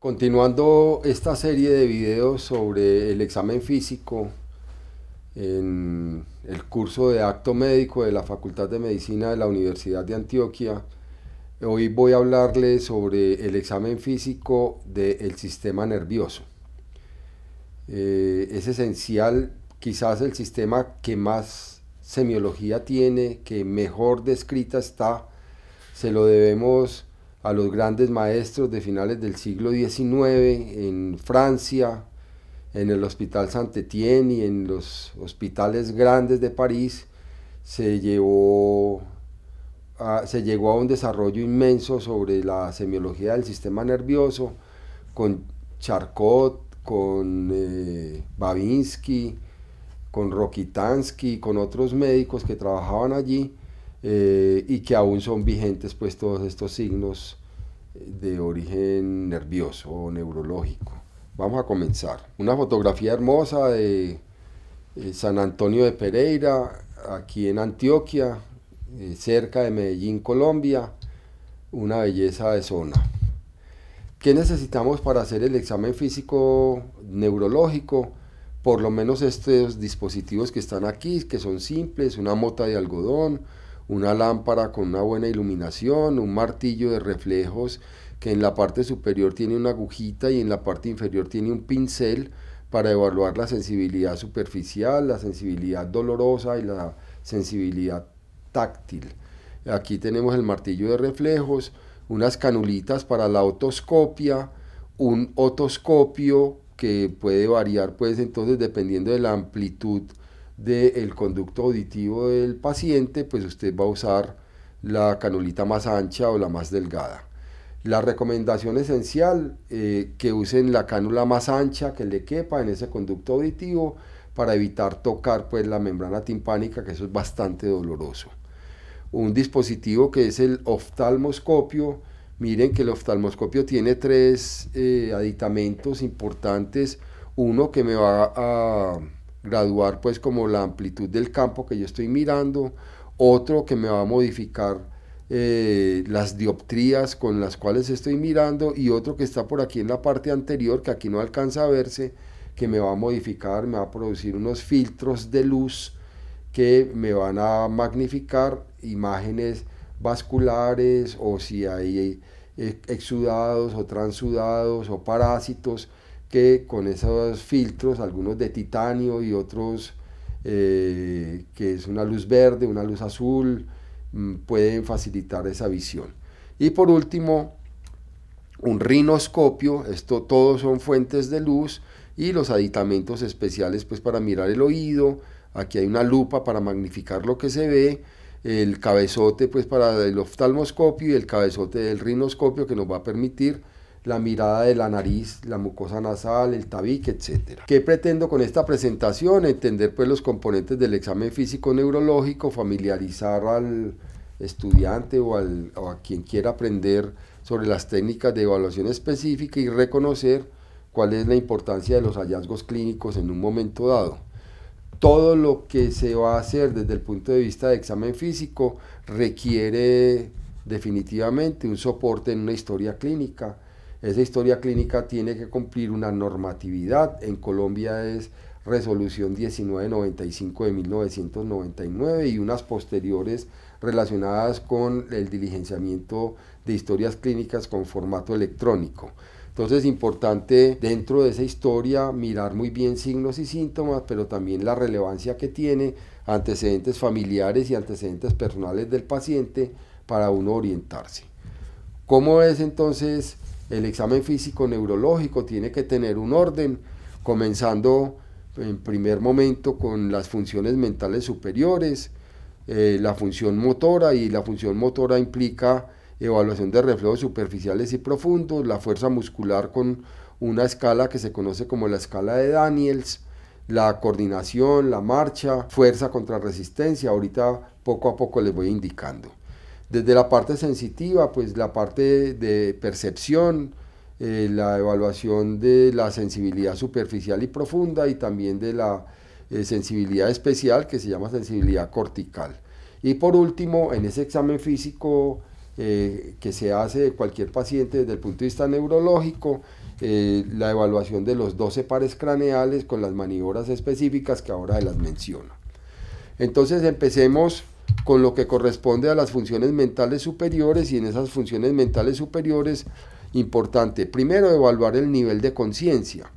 Continuando esta serie de videos sobre el examen físico en el curso de acto médico de la Facultad de Medicina de la Universidad de Antioquia, hoy voy a hablarles sobre el examen físico del sistema nervioso. Es esencial, quizás el sistema que más semiología tiene, que mejor descrita está, se lo debemos a los grandes maestros de finales del siglo XIX en Francia, en el Hospital Saint-Étienne y en los hospitales grandes de París. Se llegó a un desarrollo inmenso sobre la semiología del sistema nervioso, con Charcot, con Babinski, con Rokitansky, con otros médicos que trabajaban allí, y que aún son vigentes pues todos estos signos de origen nervioso o neurológico. Vamos a comenzar. Una fotografía hermosa de San Antonio de Pereira, aquí en Antioquia, cerca de Medellín, Colombia, una belleza de zona. ¿Qué necesitamos para hacer el examen físico neurológico? Por lo menos estos dispositivos que están aquí, que son simples: una mota de algodón, una lámpara con una buena iluminación, un martillo de reflejos que en la parte superior tiene una agujita y en la parte inferior tiene un pincel para evaluar la sensibilidad superficial, la sensibilidad dolorosa y la sensibilidad táctil. Aquí tenemos el martillo de reflejos, unas canulitas para la otoscopia, un otoscopio que puede variar pues entonces dependiendo de la amplitud del conducto auditivo del paciente, pues usted va a usar la canulita más ancha o la más delgada. La recomendación esencial, que usen la cánula más ancha que le quepa en ese conducto auditivo para evitar tocar pues la membrana timpánica, que eso es bastante doloroso. Un dispositivo que es el oftalmoscopio. Miren que el oftalmoscopio tiene tres aditamentos importantes. Uno que me va a graduar pues como la amplitud del campo que yo estoy mirando, otro que me va a modificar las dioptrías con las cuales estoy mirando, y otro que está por aquí en la parte anterior, que aquí no alcanza a verse, que me va a modificar, me va a producir unos filtros de luz que me van a magnificar imágenes vasculares, o si hay exudados o transudados o parásitos, que con esos filtros, algunos de titanio y otros que es una luz verde, una luz azul, pueden facilitar esa visión. Y por último, un rinoscopio. Esto todos son fuentes de luz, y los aditamentos especiales pues para mirar el oído. Aquí hay una lupa para magnificar lo que se ve, el cabezote pues para el oftalmoscopio y el cabezote del rinoscopio, que nos va a permitir la mirada de la nariz, la mucosa nasal, el tabique, etc. ¿Qué pretendo con esta presentación? Entender pues los componentes del examen físico neurológico, familiarizar al estudiante o a quien quiera aprender sobre las técnicas de evaluación específica, y reconocer cuál es la importancia de los hallazgos clínicos en un momento dado. Todo lo que se va a hacer desde el punto de vista de examen físico requiere definitivamente un soporte en una historia clínica. Esa historia clínica tiene que cumplir una normatividad. En Colombia es resolución 1995 de 1999 y unas posteriores relacionadas con el diligenciamiento de historias clínicas con formato electrónico. Entonces es importante dentro de esa historia mirar muy bien signos y síntomas, pero también la relevancia que tiene, antecedentes familiares y antecedentes personales del paciente, para uno orientarse. ¿Cómo es entonces el examen físico neurológico? Tiene que tener un orden, comenzando en primer momento con las funciones mentales superiores, la función motora, y la función motora implica evaluación de reflejos superficiales y profundos, la fuerza muscular con una escala que se conoce como la escala de Daniels, la coordinación, la marcha, fuerza contra resistencia. Ahorita poco a poco les voy indicando. Desde la parte sensitiva, pues la parte de percepción, la evaluación de la sensibilidad superficial y profunda, y también de la sensibilidad especial, que se llama sensibilidad cortical. Y por último, en ese examen físico que se hace de cualquier paciente desde el punto de vista neurológico, la evaluación de los 12 pares craneales con las maniobras específicas que ahora las menciono. Entonces empecemos con lo que corresponde a las funciones mentales superiores, y en esas funciones mentales superiores, importante, primero evaluar el nivel de conciencia.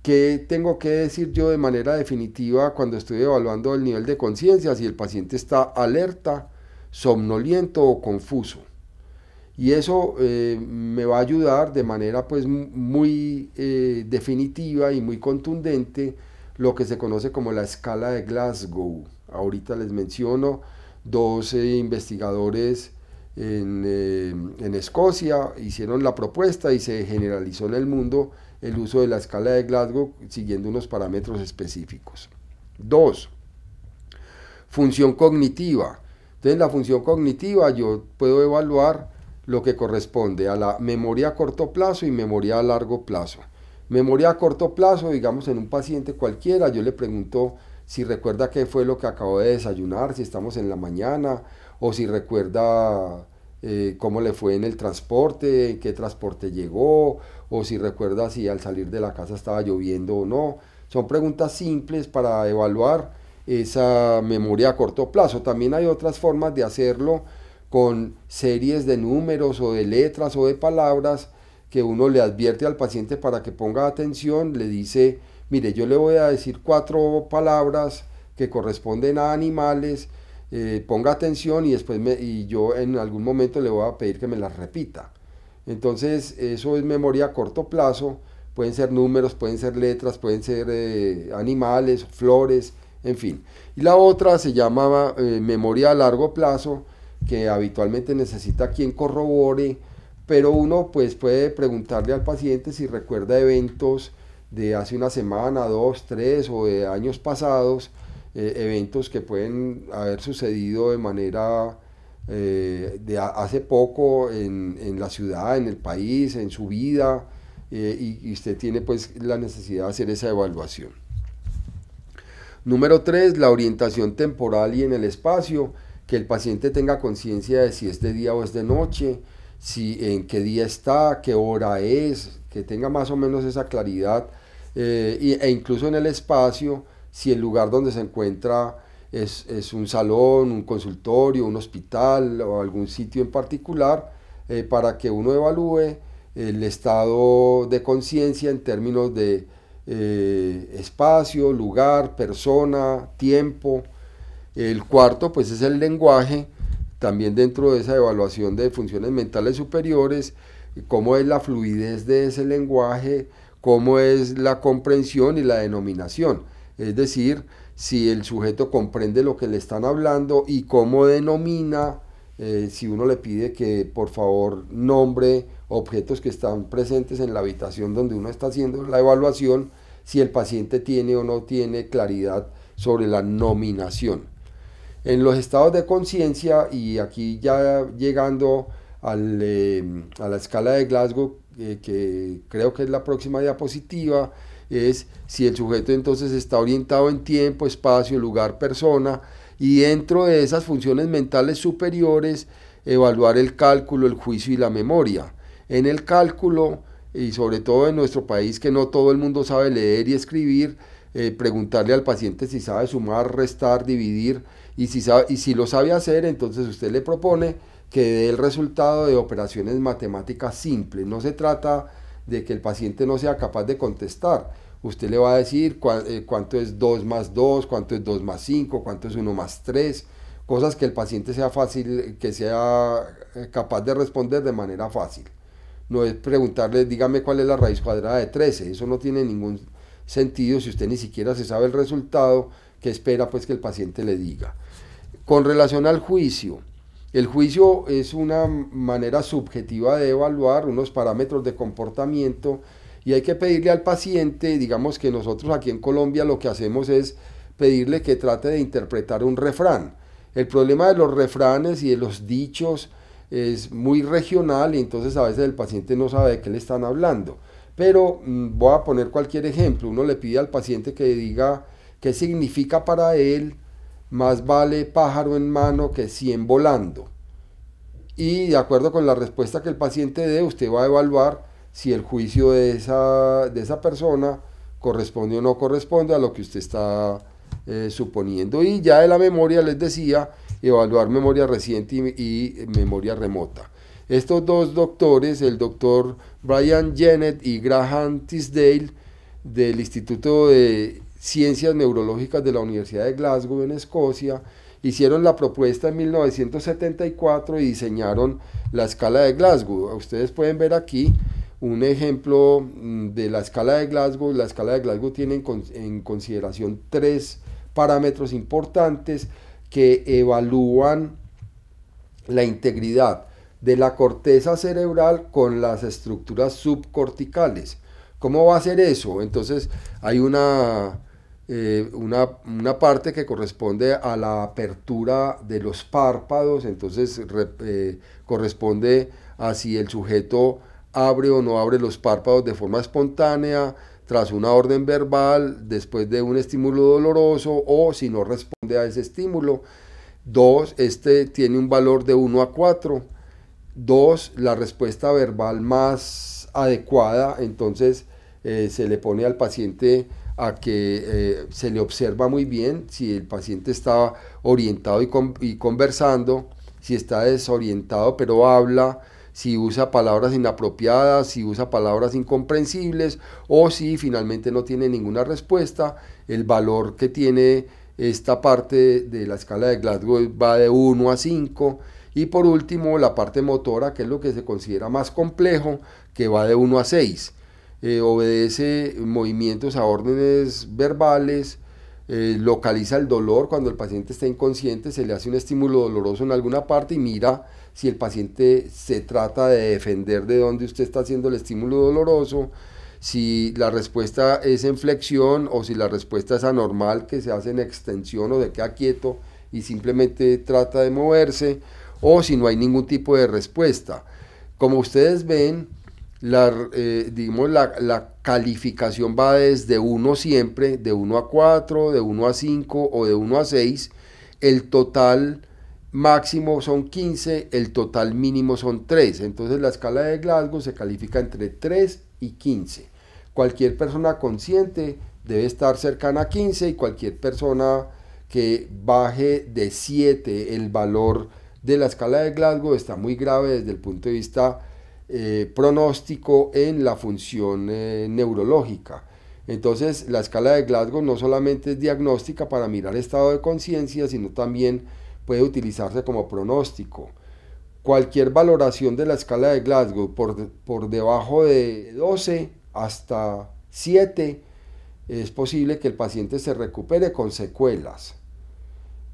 ¿Qué tengo que decir yo de manera definitiva cuando estoy evaluando el nivel de conciencia? Si el paciente está alerta, somnoliento o confuso. Y eso me va a ayudar de manera pues muy definitiva y muy contundente lo que se conoce como la escala de Glasgow. Ahorita les menciono dos investigadores en Escocia hicieron la propuesta y se generalizó en el mundo el uso de la escala de Glasgow siguiendo unos parámetros específicos. 2. Función cognitiva. Entonces, en la función cognitiva yo puedo evaluar lo que corresponde a la memoria a corto plazo y memoria a largo plazo. Memoria a corto plazo, digamos en un paciente cualquiera, yo le pregunto si recuerda qué fue lo que acabó de desayunar, si estamos en la mañana, o si recuerda cómo le fue en el transporte, en qué transporte llegó, o si recuerda si al salir de la casa estaba lloviendo o no. Son preguntas simples para evaluar esa memoria a corto plazo. También hay otras formas de hacerlo con series de números o de letras o de palabras que uno le advierte al paciente para que ponga atención, le dice, mire, yo le voy a decir 4 palabras que corresponden a animales, ponga atención y después yo en algún momento le voy a pedir que me las repita. Entonces eso es memoria a corto plazo, pueden ser números, pueden ser letras, pueden ser animales, flores, en fin. Y la otra se llama memoria a largo plazo, que habitualmente necesita quien corrobore, pero uno pues puede preguntarle al paciente si recuerda eventos de hace una semana, 2, 3 o de años pasados, eventos que pueden haber sucedido de manera de hace poco en la ciudad, en el país, en su vida, y usted tiene pues la necesidad de hacer esa evaluación. Número 3, la orientación temporal y en el espacio, que el paciente tenga conciencia de si es de día o es de noche, si en qué día está, qué hora es, que tenga más o menos esa claridad, e incluso en el espacio, si el lugar donde se encuentra es un salón, un consultorio, un hospital o algún sitio en particular, para que uno evalúe el estado de conciencia en términos de espacio, lugar, persona, tiempo. El cuarto pues es el lenguaje, también dentro de esa evaluación de funciones mentales superiores, cómo es la fluidez de ese lenguaje, cómo es la comprensión y la denominación, es decir, si el sujeto comprende lo que le están hablando y cómo denomina, si uno le pide que por favor nombre objetos que están presentes en la habitación donde uno está haciendo la evaluación, si el paciente tiene o no tiene claridad sobre la nominación. En los estados de conciencia, y aquí ya llegando a la escala de Glasgow, que creo que es la próxima diapositiva, es si el sujeto entonces está orientado en tiempo, espacio, lugar, persona, y dentro de esas funciones mentales superiores, evaluar el cálculo, el juicio y la memoria. En el cálculo, y sobre todo en nuestro país que no todo el mundo sabe leer y escribir, preguntarle al paciente si sabe sumar, restar, dividir, y si lo sabe hacer, entonces usted le propone que dé el resultado de operaciones matemáticas simples. No se trata de que el paciente no sea capaz de contestar. Usted le va a decir cuánto es 2 más 2, cuánto es 2 más 5, cuánto es 1 más 3, cosas que el paciente sea capaz de responder de manera fácil. No es preguntarle, dígame cuál es la raíz cuadrada de 13, eso no tiene ningún sentido si usted ni siquiera se sabe el resultado, que espera pues que el paciente le diga. Con relación al juicio, el juicio es una manera subjetiva de evaluar unos parámetros de comportamiento y hay que pedirle al paciente, digamos que nosotros aquí en Colombia lo que hacemos es pedirle que trate de interpretar un refrán. El problema de los refranes y de los dichos es muy regional y entonces a veces el paciente no sabe de qué le están hablando. Pero voy a poner cualquier ejemplo. Uno le pide al paciente que diga qué significa para él más vale pájaro en mano que 100 volando. y de acuerdo con la respuesta que el paciente dé, usted va a evaluar si el juicio de esa persona corresponde o no corresponde a lo que usted está suponiendo. Y ya de la memoria, les decía, evaluar memoria reciente y memoria remota. Estos dos doctores, el doctor Brian Jennett y Graham Tisdale, del Instituto de Ciencias Neurológicas de la Universidad de Glasgow en Escocia, hicieron la propuesta en 1974 y diseñaron la escala de Glasgow. Ustedes pueden ver aquí un ejemplo de la escala de Glasgow. La escala de Glasgow tiene en consideración 3 parámetros importantes que evalúan la integridad de la corteza cerebral con las estructuras subcorticales. ¿Cómo va a ser eso? Entonces hay una parte que corresponde a la apertura de los párpados, entonces corresponde a si el sujeto abre o no abre los párpados de forma espontánea, tras una orden verbal, después de un estímulo doloroso o si no responde a ese estímulo. 2, este tiene un valor de 1 a 4. 2, la respuesta verbal más adecuada, entonces se le pone al paciente a que se le observa muy bien si el paciente está orientado y conversando, si está desorientado pero habla, si usa palabras inapropiadas, si usa palabras incomprensibles o si finalmente no tiene ninguna respuesta. El valor que tiene esta parte de la escala de Glasgow va de 1 a 5. Y por último, la parte motora, que es lo que se considera más complejo, que va de 1 a 6. Obedece movimientos a órdenes verbales, localiza el dolor cuando el paciente está inconsciente, se le hace un estímulo doloroso en alguna parte y mira si el paciente se trata de defender de donde usted está haciendo el estímulo doloroso, si la respuesta es en flexión o si la respuesta es anormal, que se hace en extensión o se queda quieto y simplemente trata de moverse, o si no hay ningún tipo de respuesta. Como ustedes ven, la calificación va desde 1 siempre, de 1 a 4, de 1 a 5 o de 1 a 6. El total máximo son 15, el total mínimo son 3. Entonces la escala de Glasgow se califica entre 3 y 15. Cualquier persona consciente debe estar cercana a 15 y cualquier persona que baje de 7 el valor de la escala de Glasgow está muy grave desde el punto de vista pronóstico en la función neurológica. Entonces la escala de Glasgow no solamente es diagnóstica para mirar estado de conciencia, sino también puede utilizarse como pronóstico. Cualquier valoración de la escala de Glasgow por debajo de 12 hasta 7 es posible que el paciente se recupere con secuelas.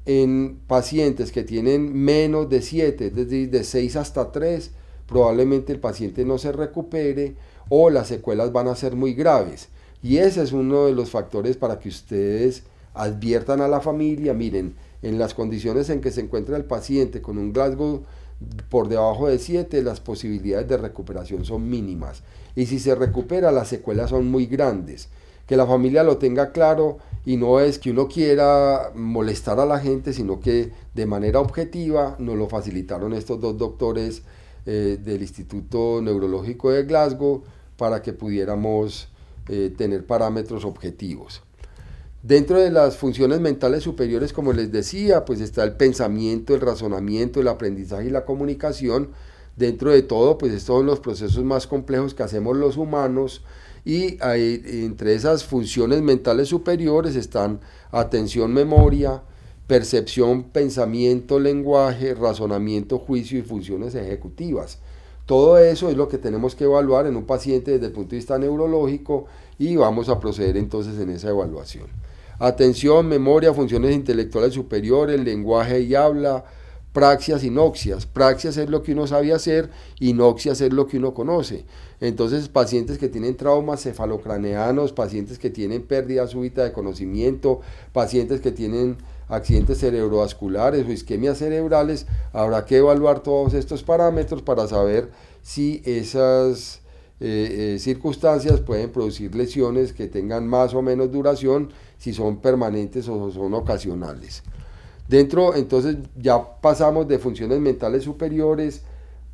En pacientes que tienen menos de 7, es decir, de 6 hasta 3, probablemente el paciente no se recupere o las secuelas van a ser muy graves. Y ese es uno de los factores para que ustedes adviertan a la familia, miren, en las condiciones en que se encuentra el paciente con un Glasgow por debajo de 7, las posibilidades de recuperación son mínimas. Y si se recupera, las secuelas son muy grandes. Que la familia lo tenga claro, y no es que uno quiera molestar a la gente, sino que de manera objetiva nos lo facilitaron estos dos doctores del Instituto Neurológico de Glasgow para que pudiéramos tener parámetros objetivos. Dentro de las funciones mentales superiores, como les decía, pues está el pensamiento, el razonamiento, el aprendizaje y la comunicación. Dentro de todo, pues estos son los procesos más complejos que hacemos los humanos, y entre esas funciones mentales superiores están atención, memoria, percepción, pensamiento, lenguaje, razonamiento, juicio y funciones ejecutivas. Todo eso es lo que tenemos que evaluar en un paciente desde el punto de vista neurológico, y vamos a proceder entonces en esa evaluación. Atención, memoria, funciones intelectuales superiores, lenguaje y habla, praxias y noxias. Praxias es lo que uno sabe hacer y noxias es lo que uno conoce. Entonces, pacientes que tienen traumas cefalocraneanos, pacientes que tienen pérdida súbita de conocimiento, pacientes que tienen accidentes cerebrovasculares o isquemias cerebrales, habrá que evaluar todos estos parámetros para saber si esas circunstancias pueden producir lesiones que tengan más o menos duración, si son permanentes o son ocasionales. Entonces ya pasamos de funciones mentales superiores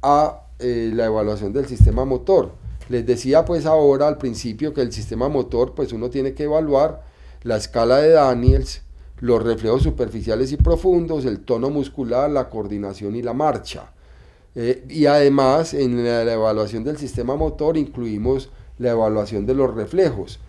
a la evaluación del sistema motor. Les decía pues ahora al principio que el sistema motor pues uno tiene que evaluar la escala de Daniels, los reflejos superficiales y profundos, el tono muscular, la coordinación y la marcha. Y además en la evaluación del sistema motor incluimos la evaluación de los reflejos.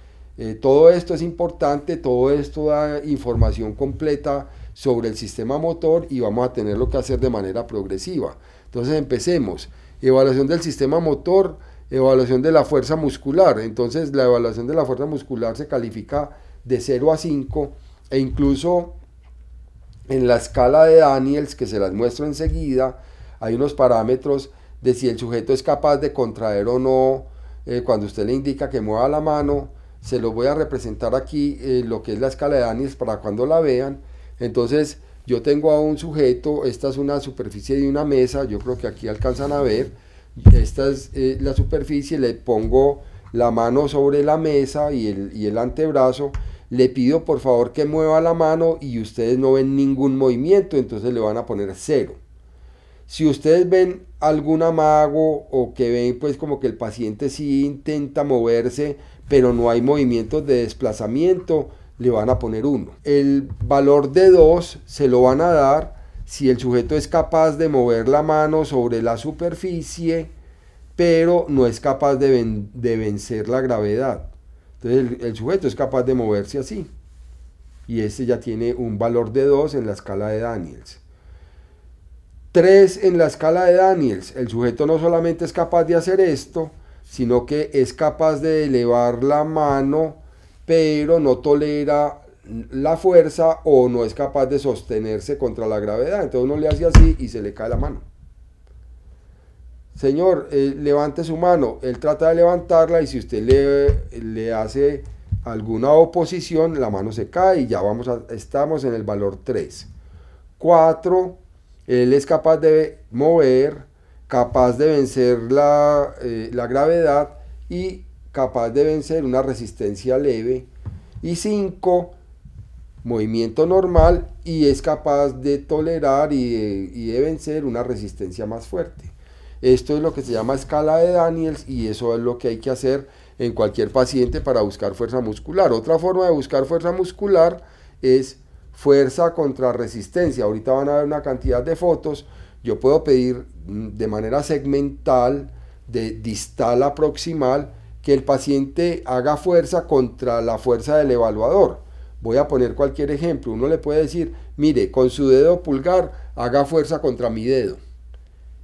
Todo esto es importante, todo esto da información completa sobre el sistema motor y vamos a tenerlo que hacer de manera progresiva. Entonces empecemos. Evaluación del sistema motor, evaluación de la fuerza muscular. Entonces la evaluación de la fuerza muscular se califica de 0 a 5 e incluso en la escala de Daniels, que se las muestro enseguida, hay unos parámetros de si el sujeto es capaz de contraer o no. Cuando usted le indica que mueva la mano, se los voy a representar aquí lo que es la escala de Daniels para cuando la vean. Entonces yo tengo a un sujeto, esta es una superficie de una mesa, yo creo que aquí alcanzan a ver, esta es la superficie, le pongo la mano sobre la mesa y el antebrazo, le pido por favor que mueva la mano y ustedes no ven ningún movimiento, entonces le van a poner 0. Si ustedes ven algún amago o que ven pues como que el paciente sí intenta moverse, pero no hay movimientos de desplazamiento, le van a poner 1. El valor de 2 se lo van a dar si el sujeto es capaz de mover la mano sobre la superficie, pero no es capaz de vencer la gravedad. Entonces el sujeto es capaz de moverse así. Y este ya tiene un valor de 2 en la escala de Daniels. 3 en la escala de Daniels. El sujeto no solamente es capaz de hacer esto, sino que es capaz de elevar la mano, pero no tolera la fuerza o no es capaz de sostenerse contra la gravedad. Entonces uno le hace así y se le cae la mano. Señor, levante su mano. Él trata de levantarla y si usted le hace alguna oposición, la mano se cae y ya estamos en el valor 3. 4, él es capaz de mover, capaz de vencer la gravedad y capaz de vencer una resistencia leve. Y 5, movimiento normal y es capaz de tolerar y de vencer una resistencia más fuerte. Esto es lo que se llama escala de Daniels y eso es lo que hay que hacer en cualquier paciente para buscar fuerza muscular. Otra forma de buscar fuerza muscular es fuerza contra resistencia. Ahorita van a ver una cantidad de fotos. Yo puedo pedir de manera segmental, de distal a proximal, que el paciente haga fuerza contra la fuerza del evaluador. Voy a poner cualquier ejemplo. Uno le puede decir, mire, con su dedo pulgar haga fuerza contra mi dedo.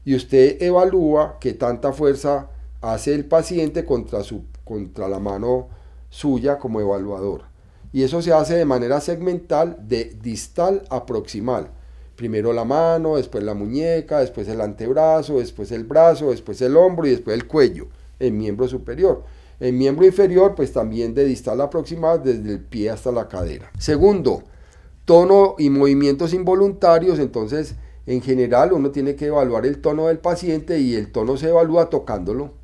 Y usted evalúa qué tanta fuerza hace el paciente contra la mano suya como evaluador. Y eso se hace de manera segmental, de distal a proximal. Primero la mano, después la muñeca, después el antebrazo, después el brazo, después el hombro y después el cuello, en miembro superior. En miembro inferior, pues también de distal a proximal, desde el pie hasta la cadera. Segundo, tono y movimientos involuntarios. Entonces, en general, uno tiene que evaluar el tono del paciente y el tono se evalúa tocándolo.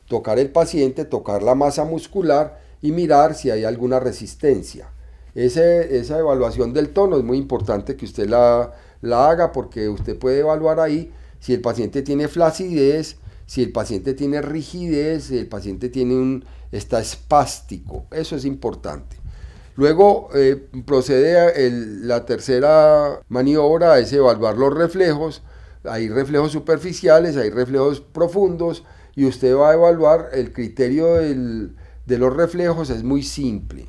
Tocar el paciente, tocar la masa muscular y mirar si hay alguna resistencia. Esa evaluación del tono es muy importante que usted la haga porque usted puede evaluar ahí si el paciente tiene flacidez, si el paciente tiene rigidez, si el paciente está espástico. Eso es importante. Luego procede la tercera maniobra, es evaluar los reflejos. Hay reflejos superficiales, hay reflejos profundos y usted va a evaluar el criterio de los reflejos. Es muy simple.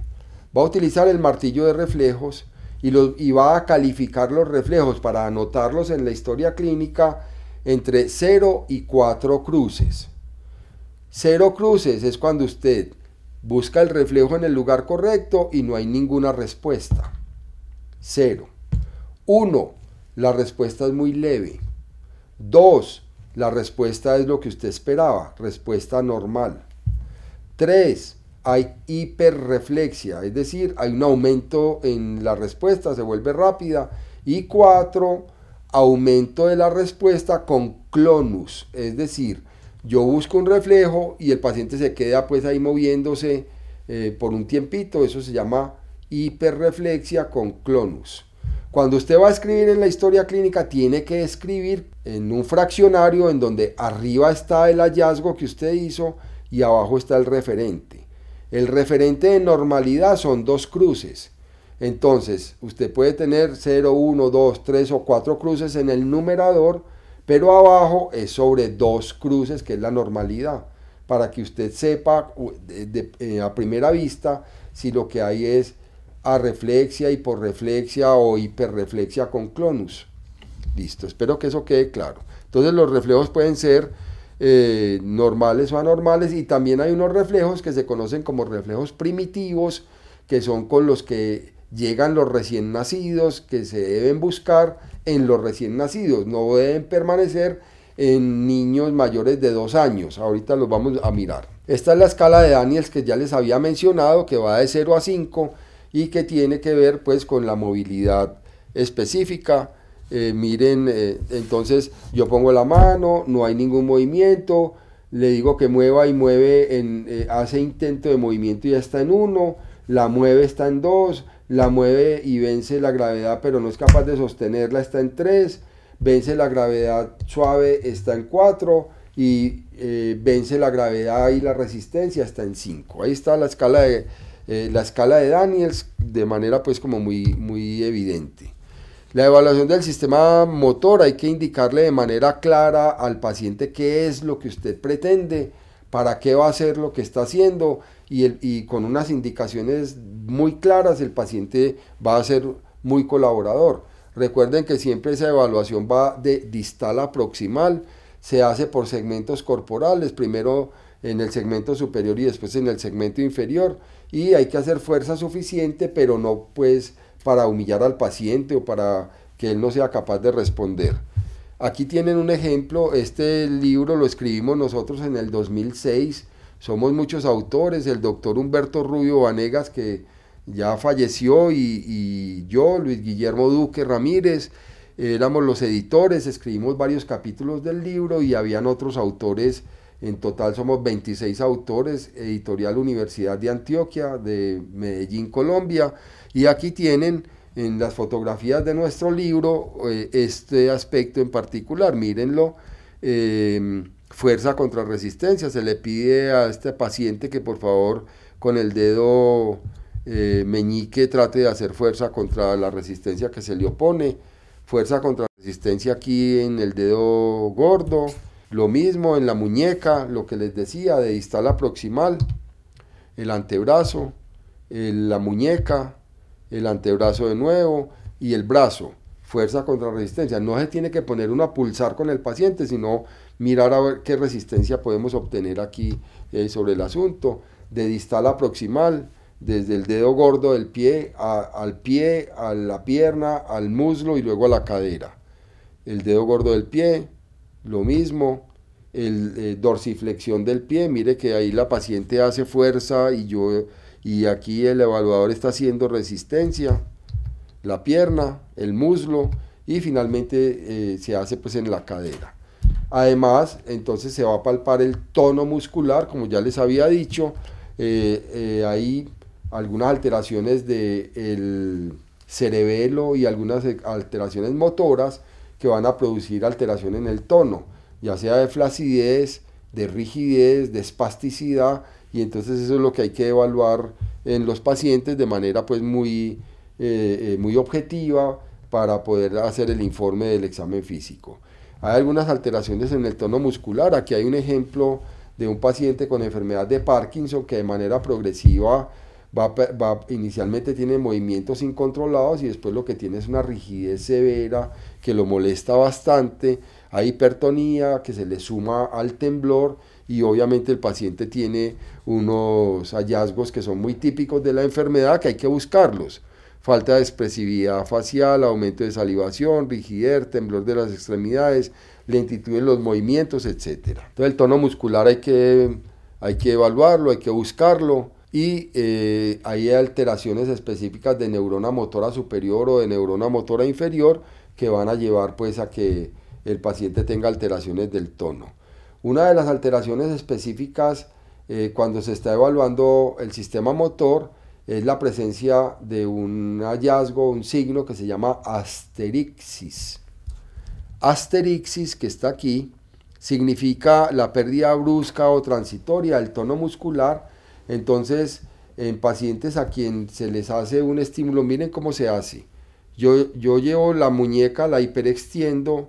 Va a utilizar el martillo de reflejos y va a calificar los reflejos para anotarlos en la historia clínica entre 0 y 4 cruces. 0 cruces es cuando usted busca el reflejo en el lugar correcto y no hay ninguna respuesta. 0. 1. La respuesta es muy leve. 2. La respuesta es lo que usted esperaba, respuesta normal. 3. Hay hiperreflexia, es decir, hay un aumento en la respuesta, se vuelve rápida. Y 4. Aumento de la respuesta con clonus, es decir, yo busco un reflejo y el paciente se queda pues ahí moviéndose por un tiempito. Eso se llama hiperreflexia con clonus. Cuando usted va a escribir en la historia clínica, tiene que escribir en un fraccionario en donde arriba está el hallazgo que usted hizo y abajo está el referente. El referente de normalidad son 2 cruces. Entonces, usted puede tener 0, 1, 2, 3 o 4 cruces en el numerador, pero abajo es sobre 2 cruces, que es la normalidad, para que usted sepa a primera vista si lo que hay es arreflexia, hiporreflexia o hiperreflexia con clonus. Listo, espero que eso quede claro. Entonces los reflejos pueden ser normales o anormales, y también hay unos reflejos que se conocen como reflejos primitivos, que son con los que llegan los recién nacidos, que se deben buscar en los recién nacidos, no deben permanecer en niños mayores de 2 años. Ahorita los vamos a mirar. Esta es la escala de Daniels que ya les había mencionado, que va de 0 a 5 y que tiene que ver pues con la movilidad específica. Miren, entonces yo pongo la mano, no hay ningún movimiento, le digo que mueva y mueve, hace intento de movimiento y ya está en 1, la mueve, está en 2, la mueve y vence la gravedad pero no es capaz de sostenerla, está en 3, vence la gravedad suave, está en 4 y vence la gravedad y la resistencia, está en 5. Ahí está la escala de Daniels de manera pues como muy evidente. La evaluación del sistema motor, hay que indicarle de manera clara al paciente qué es lo que usted pretende, para qué va a hacer lo que está haciendo, y con unas indicaciones muy claras el paciente va a ser muy colaborador. Recuerden que siempre esa evaluación va de distal a proximal, se hace por segmentos corporales, primero en el segmento superior y después en el segmento inferior, y hay que hacer fuerza suficiente, pero no pues para humillar al paciente o para que él no sea capaz de responder. Aquí tienen un ejemplo. Este libro lo escribimos nosotros en el 2006, somos muchos autores, el doctor Humberto Rubio Vanegas, que ya falleció, y yo, Luis Guillermo Duque Ramírez, éramos los editores, escribimos varios capítulos del libro y habían otros autores. En total somos 26 autores, editorial Universidad de Antioquia, de Medellín, Colombia, y aquí tienen en las fotografías de nuestro libro este aspecto en particular, mírenlo. Fuerza contra resistencia, se le pide a este paciente que por favor con el dedo meñique trate de hacer fuerza contra la resistencia que se le opone. Fuerza contra resistencia aquí en el dedo gordo, lo mismo en la muñeca, lo que les decía, de distal a proximal, el antebrazo, la muñeca, el antebrazo de nuevo y el brazo. Fuerza contra resistencia. No se tiene que poner uno a pulsar con el paciente, sino mirar a ver qué resistencia podemos obtener aquí sobre el asunto. De distal a proximal, desde el dedo gordo del pie, al pie, a la pierna, al muslo y luego a la cadera. El dedo gordo del pie, lo mismo. Dorsiflexión del pie, mire que ahí la paciente hace fuerza y aquí el evaluador está haciendo resistencia. La pierna, el muslo y finalmente se hace pues en la cadera. Además, entonces se va a palpar el tono muscular, como ya les había dicho. Hay algunas alteraciones del cerebelo y algunas alteraciones motoras que van a producir alteración en el tono, ya sea de flacidez, de rigidez, de espasticidad, y entonces eso es lo que hay que evaluar en los pacientes de manera pues muy objetiva para poder hacer el informe del examen físico. Hay algunas alteraciones en el tono muscular. Aquí hay un ejemplo de un paciente con enfermedad de Parkinson que de manera progresiva inicialmente tiene movimientos incontrolados y después lo que tiene es una rigidez severa que lo molesta bastante. Hay hipertonía que se le suma al temblor y obviamente el paciente tiene unos hallazgos que son muy típicos de la enfermedad que hay que buscarlos. Falta de expresividad facial, aumento de salivación, rigidez, temblor de las extremidades, lentitud en los movimientos, etc. Entonces el tono muscular hay que evaluarlo, hay que buscarlo, y hay alteraciones específicas de neurona motora superior o de neurona motora inferior que van a llevar pues a que el paciente tenga alteraciones del tono. Una de las alteraciones específicas cuando se está evaluando el sistema motor es la presencia de un hallazgo, un signo que se llama asterixis. Asterixis, que está aquí, significa la pérdida brusca o transitoria del tono muscular. Entonces, en pacientes a quien se les hace un estímulo, miren cómo se hace. Yo llevo la muñeca, la hiperextiendo,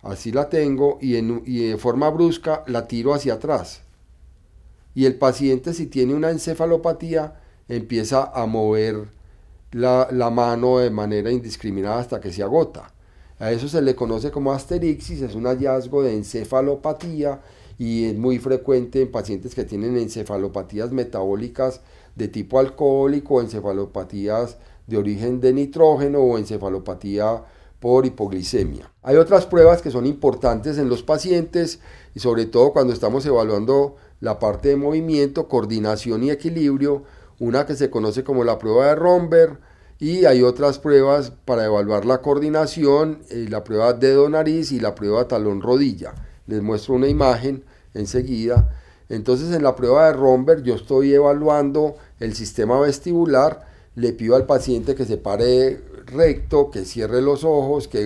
así la tengo, y de forma brusca la tiro hacia atrás. Y el paciente, si tiene una encefalopatía, empieza a mover la mano de manera indiscriminada hasta que se agota. A eso se le conoce como asterixis, es un hallazgo de encefalopatía y es muy frecuente en pacientes que tienen encefalopatías metabólicas de tipo alcohólico, encefalopatías de origen de nitrógeno o encefalopatía por hipoglicemia. Hay otras pruebas que son importantes en los pacientes y sobre todo cuando estamos evaluando la parte de movimiento, coordinación y equilibrio, una que se conoce como la prueba de Romberg, y hay otras pruebas para evaluar la coordinación, la prueba dedo-nariz y la prueba talón-rodilla. Les muestro una imagen enseguida. Entonces en la prueba de Romberg yo estoy evaluando el sistema vestibular, le pido al paciente que se pare recto, que cierre los ojos, que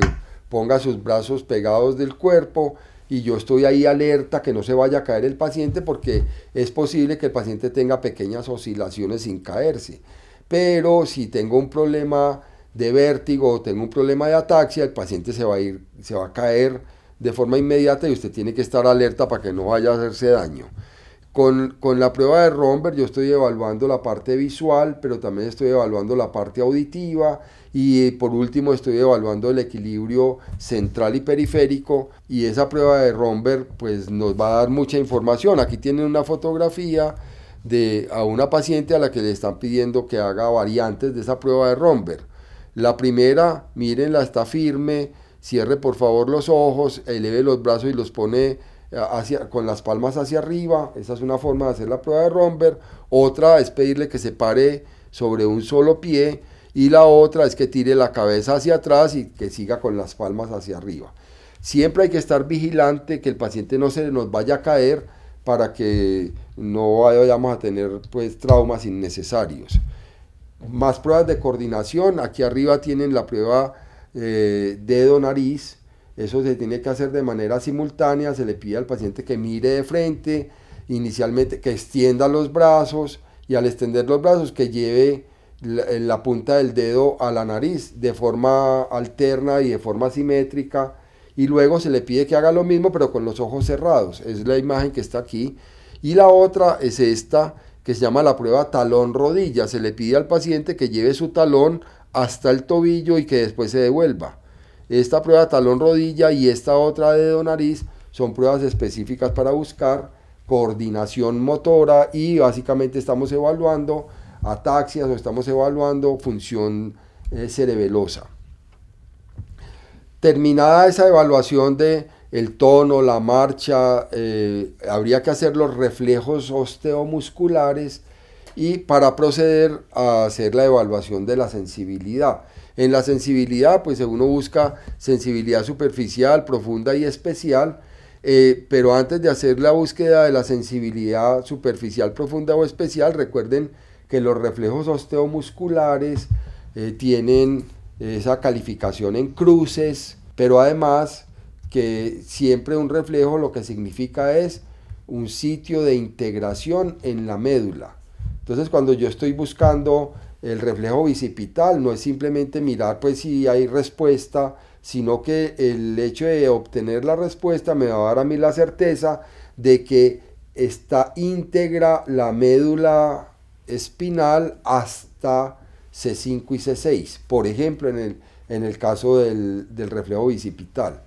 ponga sus brazos pegados del cuerpo, y yo estoy ahí alerta que no se vaya a caer el paciente porque es posible que el paciente tenga pequeñas oscilaciones sin caerse. Pero si tengo un problema de vértigo o tengo un problema de ataxia, el paciente se va a caer de forma inmediata y usted tiene que estar alerta para que no vaya a hacerse daño. Con la prueba de Romberg yo estoy evaluando la parte visual, pero también estoy evaluando la parte auditiva y por último estoy evaluando el equilibrio central y periférico, y esa prueba de Romberg pues nos va a dar mucha información. Aquí tienen una fotografía a una paciente a la que le están pidiendo que haga variantes de esa prueba de Romberg. La primera, mírenla, está firme, cierre por favor los ojos, eleve los brazos y los pone con las palmas hacia arriba. Esa es una forma de hacer la prueba de Romberg. Otra es pedirle que se pare sobre un solo pie, y la otra es que tire la cabeza hacia atrás y que siga con las palmas hacia arriba. Siempre hay que estar vigilante que el paciente no se nos vaya a caer para que no vayamos a tener pues traumas innecesarios. Más pruebas de coordinación. Aquí arriba tienen la prueba dedo-nariz. Eso se tiene que hacer de manera simultánea. Se le pide al paciente que mire de frente, inicialmente que extienda los brazos, y al extender los brazos que lleve la punta del dedo a la nariz de forma alterna y de forma simétrica, y luego se le pide que haga lo mismo pero con los ojos cerrados. Es la imagen que está aquí. Y la otra es esta, que se llama la prueba talón-rodilla. Se le pide al paciente que lleve su talón hasta el tobillo y que después se devuelva. Esta prueba talón-rodilla y esta otra dedo-nariz son pruebas específicas para buscar coordinación motora, y básicamente estamos evaluando ataxias o estamos evaluando función cerebelosa. Terminada esa evaluación de el tono, la marcha, habría que hacer los reflejos osteomusculares y para proceder a hacer la evaluación de la sensibilidad. En la sensibilidad pues uno busca sensibilidad superficial, profunda y especial, pero antes de hacer la búsqueda de la sensibilidad superficial, profunda o especial, recuerden que los reflejos osteomusculares tienen esa calificación en cruces, pero además que siempre un reflejo lo que significa es un sitio de integración en la médula. Entonces cuando yo estoy buscando el reflejo bicipital, no es simplemente mirar pues si hay respuesta, sino que el hecho de obtener la respuesta me va a dar a mí la certeza de que está íntegra la médula espinal hasta C5 y C6, por ejemplo en el caso del reflejo bicipital.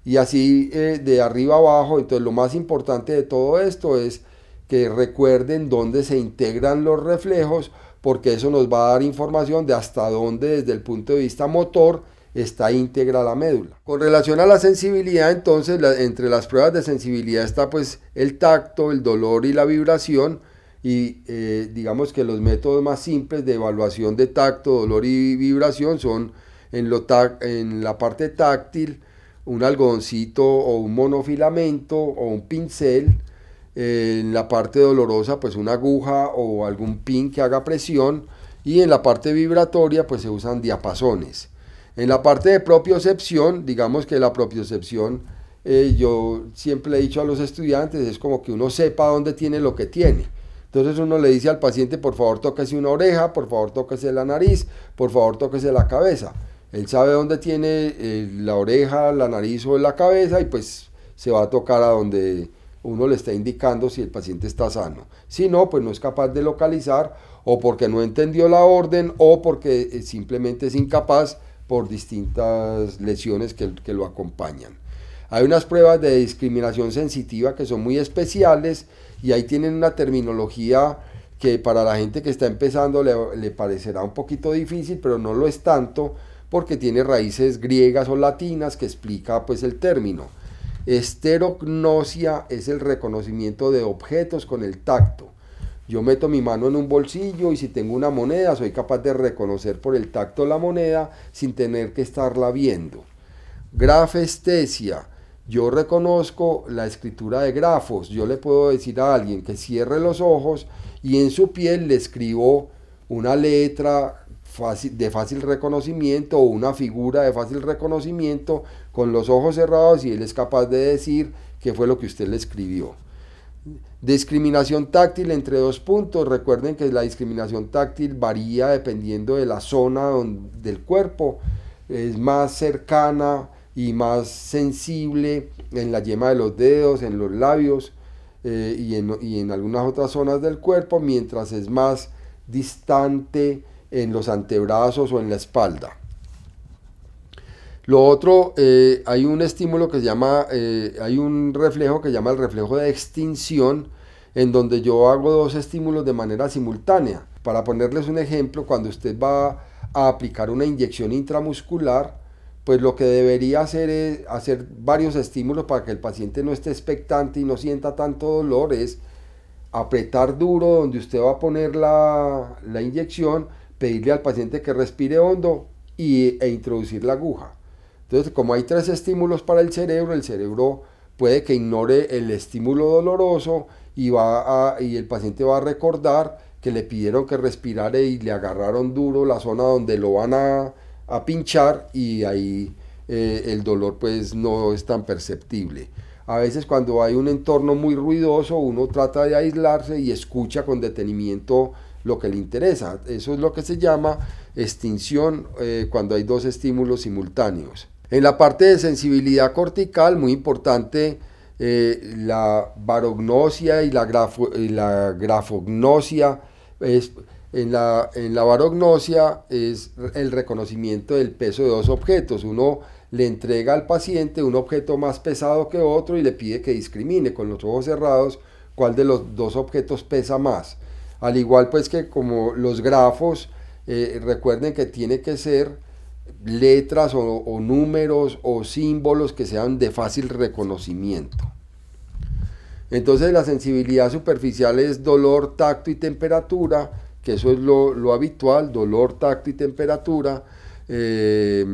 Y así de arriba abajo. Entonces lo más importante de todo esto es que recuerden dónde se integran los reflejos, porque eso nos va a dar información de hasta dónde desde el punto de vista motor está íntegra la médula. Con relación a la sensibilidad, entonces entre las pruebas de sensibilidad está pues el tacto, el dolor y la vibración, y digamos que los métodos más simples de evaluación de tacto, dolor y vibración son en la parte táctil, un algodoncito o un monofilamento o un pincel. En la parte dolorosa pues una aguja o algún pin que haga presión, y en la parte vibratoria pues se usan diapasones. En la parte de propiocepción, digamos que la propiocepción, yo siempre le he dicho a los estudiantes, es como que uno sepa dónde tiene lo que tiene. Entonces uno le dice al paciente, por favor tóquese una oreja, por favor tóquese la nariz, por favor tóquese la cabeza. Él sabe dónde tiene la oreja, la nariz o la cabeza y pues se va a tocar a donde uno le está indicando si el paciente está sano. Si no, pues no es capaz de localizar, o porque no entendió la orden o porque simplemente es incapaz por distintas lesiones que lo acompañan. Hay unas pruebas de discriminación sensitiva que son muy especiales y ahí tienen una terminología que para la gente que está empezando le parecerá un poquito difícil, pero no lo es tanto porque tiene raíces griegas o latinas que explica pues el término. Esterognosia es el reconocimiento de objetos con el tacto. Yo meto mi mano en un bolsillo y si tengo una moneda soy capaz de reconocer por el tacto la moneda sin tener que estarla viendo. Grafestesia. Yo reconozco la escritura de grafos. Yo le puedo decir a alguien que cierre los ojos y en su piel le escribo una letra de fácil reconocimiento o una figura de fácil reconocimiento con los ojos cerrados y él es capaz de decir qué fue lo que usted le escribió. Discriminación táctil entre dos puntos. Recuerden que la discriminación táctil varía dependiendo de la zona del cuerpo. Es más cercana y más sensible en la yema de los dedos, en los labios y en algunas otras zonas del cuerpo, mientras es más distante en los antebrazos o en la espalda. Lo otro, hay un estímulo que se llama, hay un reflejo que se llama el reflejo de extinción, en donde yo hago dos estímulos de manera simultánea. Para ponerles un ejemplo, cuando usted va a aplicar una inyección intramuscular, pues lo que debería hacer es hacer varios estímulos para que el paciente no esté expectante y no sienta tanto dolor, es apretar duro donde usted va a poner la inyección, pedirle al paciente que respire hondo e introducir la aguja. Entonces, como hay tres estímulos para el cerebro puede que ignore el estímulo doloroso y el paciente va a recordar que le pidieron que respirara y le agarraron duro la zona donde lo van a pinchar y ahí el dolor pues no es tan perceptible. A veces cuando hay un entorno muy ruidoso uno trata de aislarse y escucha con detenimiento lo que le interesa. Eso es lo que se llama extinción cuando hay dos estímulos simultáneos. En la parte de sensibilidad cortical, muy importante, la barognosia y la grafognosia. En la barognosia es el reconocimiento del peso de dos objetos. Uno le entrega al paciente un objeto más pesado que otro y le pide que discrimine con los ojos cerrados cuál de los dos objetos pesa más. Al igual pues que como los grafos, recuerden que tiene que ser letras o números o símbolos que sean de fácil reconocimiento. Entonces la sensibilidad superficial es dolor, tacto y temperatura, que eso es lo habitual, dolor, tacto y temperatura, es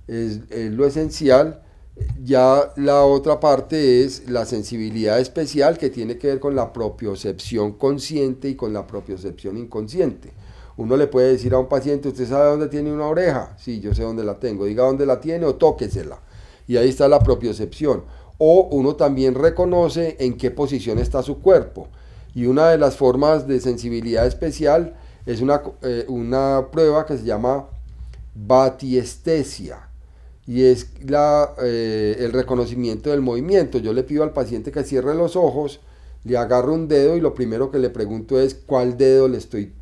lo esencial. Ya la otra parte es la sensibilidad especial, que tiene que ver con la propiocepción consciente y con la propiocepción inconsciente. Uno le puede decir a un paciente, ¿usted sabe dónde tiene una oreja? Sí, yo sé dónde la tengo, diga dónde la tiene o tóquesela. Y ahí está la propiocepción. O uno también reconoce en qué posición está su cuerpo. Y una de las formas de sensibilidad especial es una prueba que se llama batiestesia. Y es el reconocimiento del movimiento. Yo le pido al paciente que cierre los ojos, le agarro un dedo y lo primero que le pregunto es cuál dedo le estoy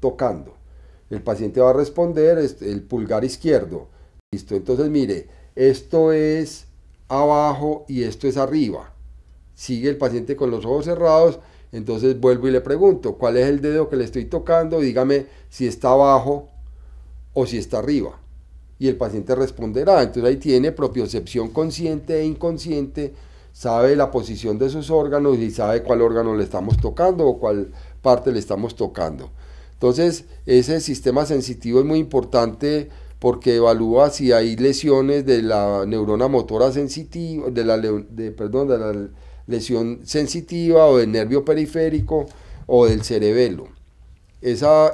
tocando. El paciente va a responder el pulgar izquierdo. Listo, entonces mire, esto es abajo y esto es arriba. Sigue el paciente con los ojos cerrados, entonces vuelvo y le pregunto, ¿cuál es el dedo que le estoy tocando? Dígame si está abajo o si está arriba. Y el paciente responderá. Entonces ahí tiene propiocepción consciente e inconsciente, sabe la posición de sus órganos y sabe cuál órgano le estamos tocando o cuál parte le estamos tocando. Entonces ese sistema sensitivo es muy importante porque evalúa si hay lesiones de la neurona motora sensitiva, de la lesión sensitiva o del nervio periférico o del cerebelo. esa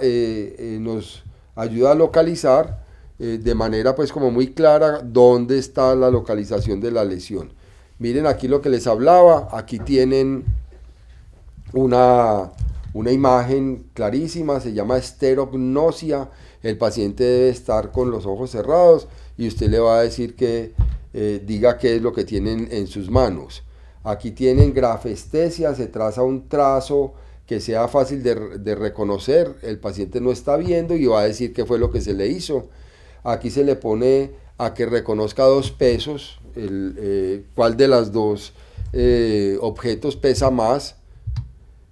nos ayuda a localizar de manera pues como muy clara dónde está la localización de la lesión. Miren aquí lo que les hablaba, aquí tienen una imagen clarísima, se llama esterognosia, el paciente debe estar con los ojos cerrados y usted le va a decir que diga qué es lo que tienen en sus manos. Aquí tienen grafestesia, se traza un trazo que sea fácil de reconocer, el paciente no está viendo y va a decir qué fue lo que se le hizo. Aquí se le pone a que reconozca dos pesos, cuál de las dos objetos pesa más.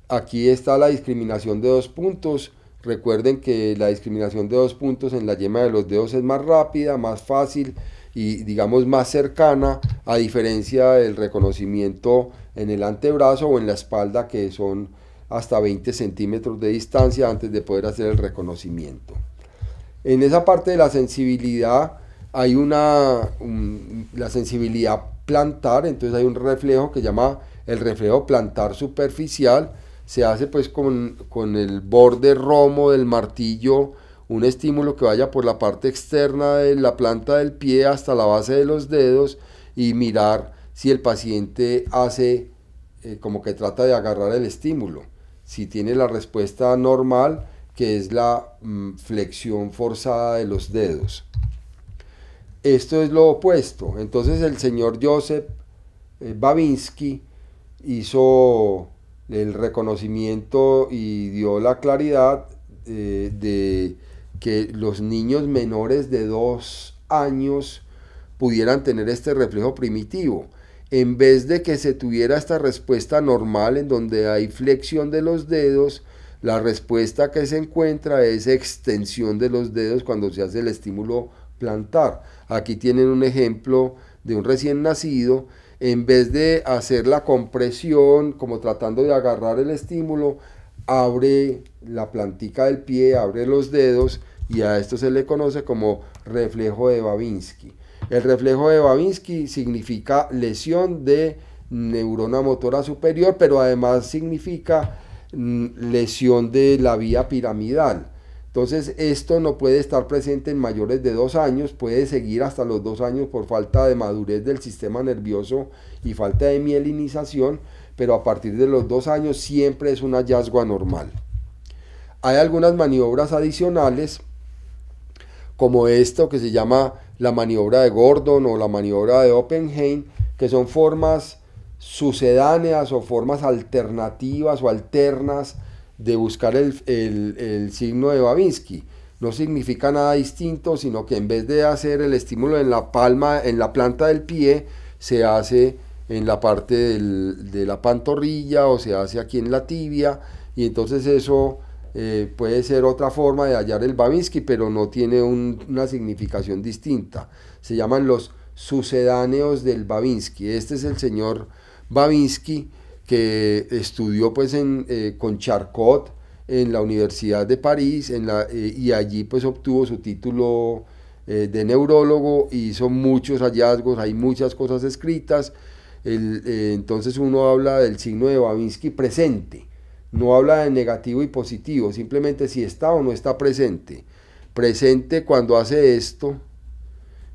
Aquí está la discriminación de 2 puntos. Recuerden que la discriminación de 2 puntos en la yema de los dedos es más rápida, más fácil y digamos más cercana, a diferencia del reconocimiento en el antebrazo o en la espalda, que son hasta 20 centímetros de distancia antes de poder hacer el reconocimiento. En esa parte de la sensibilidad hay la sensibilidad plantar, entonces hay un reflejo que se llama el reflejo plantar superficial. Se hace pues con el borde romo del martillo un estímulo que vaya por la parte externa de la planta del pie hasta la base de los dedos y mirar si el paciente hace como que trata de agarrar el estímulo. Si tiene la respuesta normal, que es la flexión forzada de los dedos. Esto es lo opuesto. Entonces el señor Joseph Babinski hizo el reconocimiento y dio la claridad de que los niños menores de 2 años pudieran tener este reflejo primitivo. En vez de que se tuviera esta respuesta normal en donde hay flexión de los dedos, la respuesta que se encuentra es extensión de los dedos cuando se hace el estímulo plantar. Aquí tienen un ejemplo de un recién nacido. En vez de hacer la compresión, como tratando de agarrar el estímulo, abre la plantica del pie, abre los dedos, y a esto se le conoce como reflejo de Babinski. El reflejo de Babinski significa lesión de neurona motora superior, pero además significa lesión de la vía piramidal. Entonces esto no puede estar presente en mayores de 2 años, puede seguir hasta los 2 años por falta de madurez del sistema nervioso y falta de mielinización, pero a partir de los 2 años siempre es un hallazgo anormal. Hay algunas maniobras adicionales, como esto que se llama la maniobra de Gordon o la maniobra de Oppenheim, que son formas sucedáneas o formas alternativas o alternas de buscar el signo de Babinski. No significa nada distinto, sino que en vez de hacer el estímulo en la palma, en la planta del pie, se hace en la parte de la pantorrilla o se hace aquí en la tibia, y entonces eso puede ser otra forma de hallar el Babinski, pero no tiene una significación distinta. Se llaman los sucedáneos del Babinski. Este es el señor Babinski, que estudió pues con Charcot en la Universidad de París y allí pues obtuvo su título de neurólogo, hizo muchos hallazgos, hay muchas cosas escritas. Entonces uno habla del signo de Babinski presente, no habla de negativo y positivo, simplemente si está o no está presente. Presente cuando hace esto,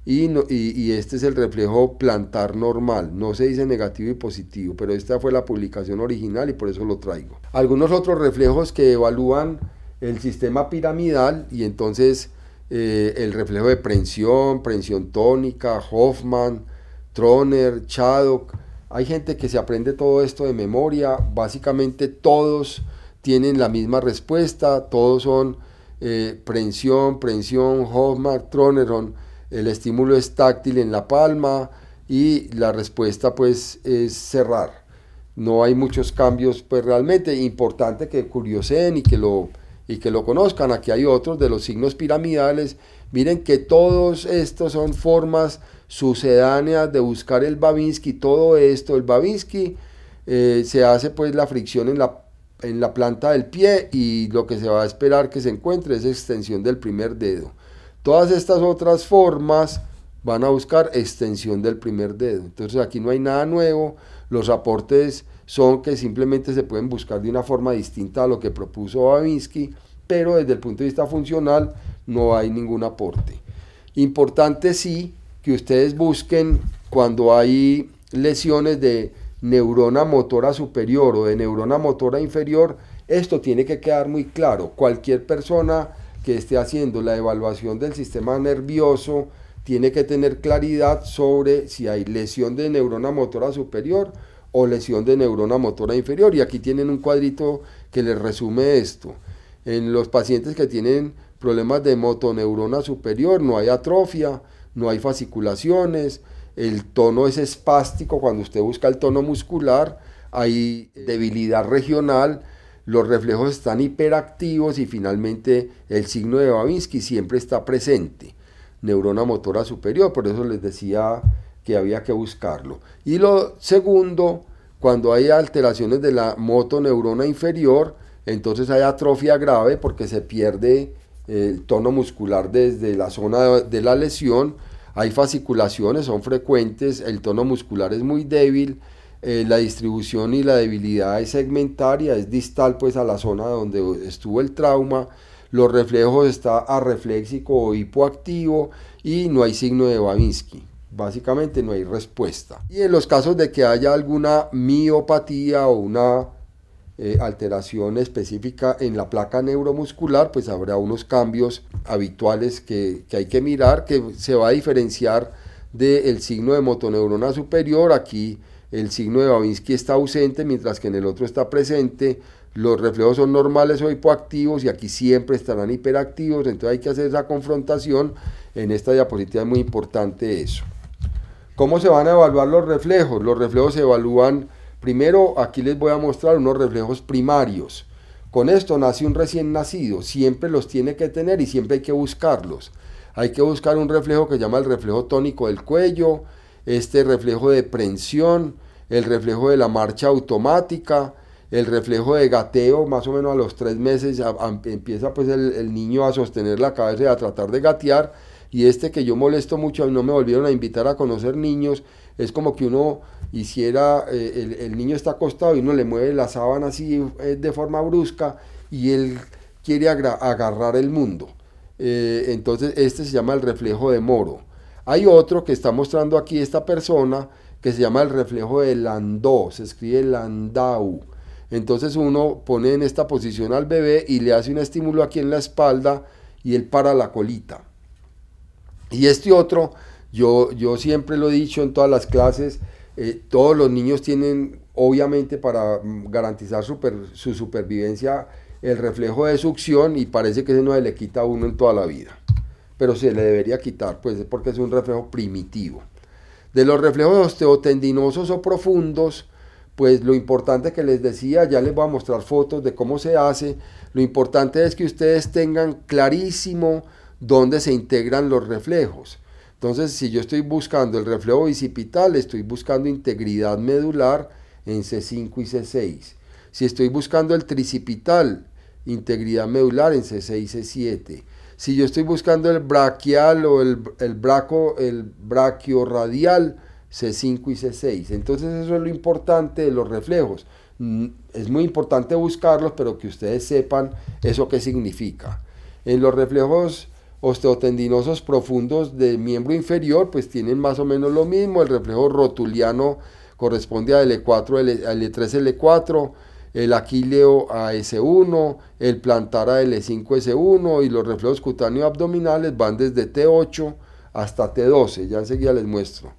y este es el reflejo plantar normal, no se dice negativo y positivo, pero esta fue la publicación original y por eso lo traigo. Algunos otros reflejos que evalúan el sistema piramidal, y entonces el reflejo de prensión tónica, Hoffman, Troner, Chaddock. Hay gente que se aprende todo esto de memoria, básicamente todos tienen la misma respuesta, todos son prensión, Hoffman, Troner. El estímulo es táctil en la palma y la respuesta pues es cerrar. No hay muchos cambios pues realmente. Importante que curioseen y que lo conozcan. Aquí hay otros de los signos piramidales. Miren que todos estos son formas sucedáneas de buscar el Babinski. Todo esto, el Babinski, se hace pues la fricción en la planta del pie, y lo que se va a esperar que se encuentre es extensión del primer dedo. Todas estas otras formas van a buscar extensión del primer dedo. Entonces aquí no hay nada nuevo. Los aportes son que simplemente se pueden buscar de una forma distinta a lo que propuso Babinski, pero desde el punto de vista funcional no hay ningún aporte. Importante sí que ustedes busquen cuando hay lesiones de neurona motora superior o de neurona motora inferior. Esto tiene que quedar muy claro. Cualquier persona que esté haciendo la evaluación del sistema nervioso tiene que tener claridad sobre si hay lesión de neurona motora superior o lesión de neurona motora inferior. Y aquí tienen un cuadrito que les resume esto. En los pacientes que tienen problemas de motoneurona superior no hay atrofia, no hay fasciculaciones, el tono es espástico. Cuando usted busca el tono muscular hay debilidad regional, los reflejos están hiperactivos y finalmente el signo de Babinski siempre está presente, neurona motora superior, por eso les decía que había que buscarlo. Y lo segundo, cuando hay alteraciones de la motoneurona inferior, entonces hay atrofia grave porque se pierde el tono muscular desde la zona de la lesión, hay fasciculaciones, son frecuentes, el tono muscular es muy débil, la distribución y la debilidad es segmentaria, es distal pues a la zona donde estuvo el trauma, los reflejos está arrefléxico o hipoactivo y no hay signo de Babinski. Básicamente no hay respuesta. Y en los casos de que haya alguna miopatía o una alteración específica en la placa neuromuscular, pues habrá unos cambios habituales que hay que mirar, que se va a diferenciar del signo de motoneurona superior. Aquí el signo de Babinski está ausente, mientras que en el otro está presente. Los reflejos son normales o hipoactivos y aquí siempre estarán hiperactivos, entonces hay que hacer esa confrontación. En esta diapositiva es muy importante eso. ¿Cómo se van a evaluar los reflejos? Los reflejos se evalúan, primero aquí les voy a mostrar unos reflejos primarios. Con esto nace un recién nacido, siempre los tiene que tener y siempre hay que buscarlos. Hay que buscar un reflejo que se llama el reflejo tónico del cuello, este reflejo de prensión, el reflejo de la marcha automática, el reflejo de gateo. Más o menos a los 3 meses empieza pues el niño a sostener la cabeza y a tratar de gatear. Y este que yo molesto mucho, no me volvieron a invitar a conocer niños, es como que uno hiciera, el niño está acostado y uno le mueve la sábana así de forma brusca y él quiere agarrar el mundo. Entonces este se llama el reflejo de Moro. Hay otro que está mostrando aquí esta persona que se llama el reflejo de Landau, se escribe Landau. Entonces uno pone en esta posición al bebé y le hace un estímulo aquí en la espalda y él para la colita. Y este otro, yo siempre lo he dicho en todas las clases, todos los niños tienen, obviamente para garantizar su supervivencia, el reflejo de succión, y parece que ese no se le quita a uno en toda la vida. Pero se le debería quitar, pues porque es un reflejo primitivo. De los reflejos osteotendinosos o profundos, pues lo importante que les decía, ya les voy a mostrar fotos de cómo se hace. Lo importante es que ustedes tengan clarísimo dónde se integran los reflejos. Entonces, si yo estoy buscando el reflejo bicipital, estoy buscando integridad medular en C5 y C6. Si estoy buscando el tricipital, integridad medular en C6 y C7. Si yo estoy buscando el braquial o el brachiorradial, C5 y C6. Entonces eso es lo importante de los reflejos. Es muy importante buscarlos, pero que ustedes sepan eso qué significa. En los reflejos osteotendinosos profundos de miembro inferior, pues tienen más o menos lo mismo. El reflejo rotuliano corresponde a L4, a L3, L4, el aquileo a S1, el plantar a L5, S1, y los reflejos cutáneos abdominales van desde T8 hasta T12, ya enseguida les muestro.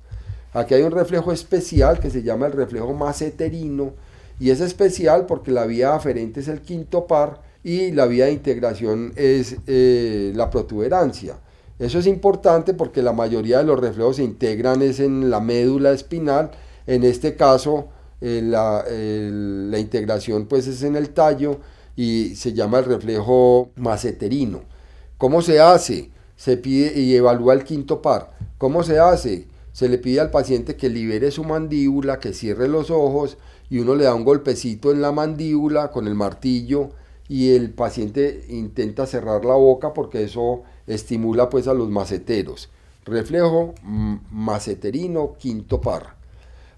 Aquí hay un reflejo especial que se llama el reflejo maceterino, y es especial porque la vía aferente es el quinto par y la vía de integración es la protuberancia. Eso es importante porque la mayoría de los reflejos se integran es en la médula espinal. En este caso la integración pues es en el tallo y se llama el reflejo maceterino. ¿Cómo se hace? Se pide y evalúa el quinto par. ¿Cómo se hace? Se le pide al paciente que libere su mandíbula, que cierre los ojos, y uno le da un golpecito en la mandíbula con el martillo y el paciente intenta cerrar la boca porque eso estimula pues a los maceteros. Reflejo maceterino quinto par.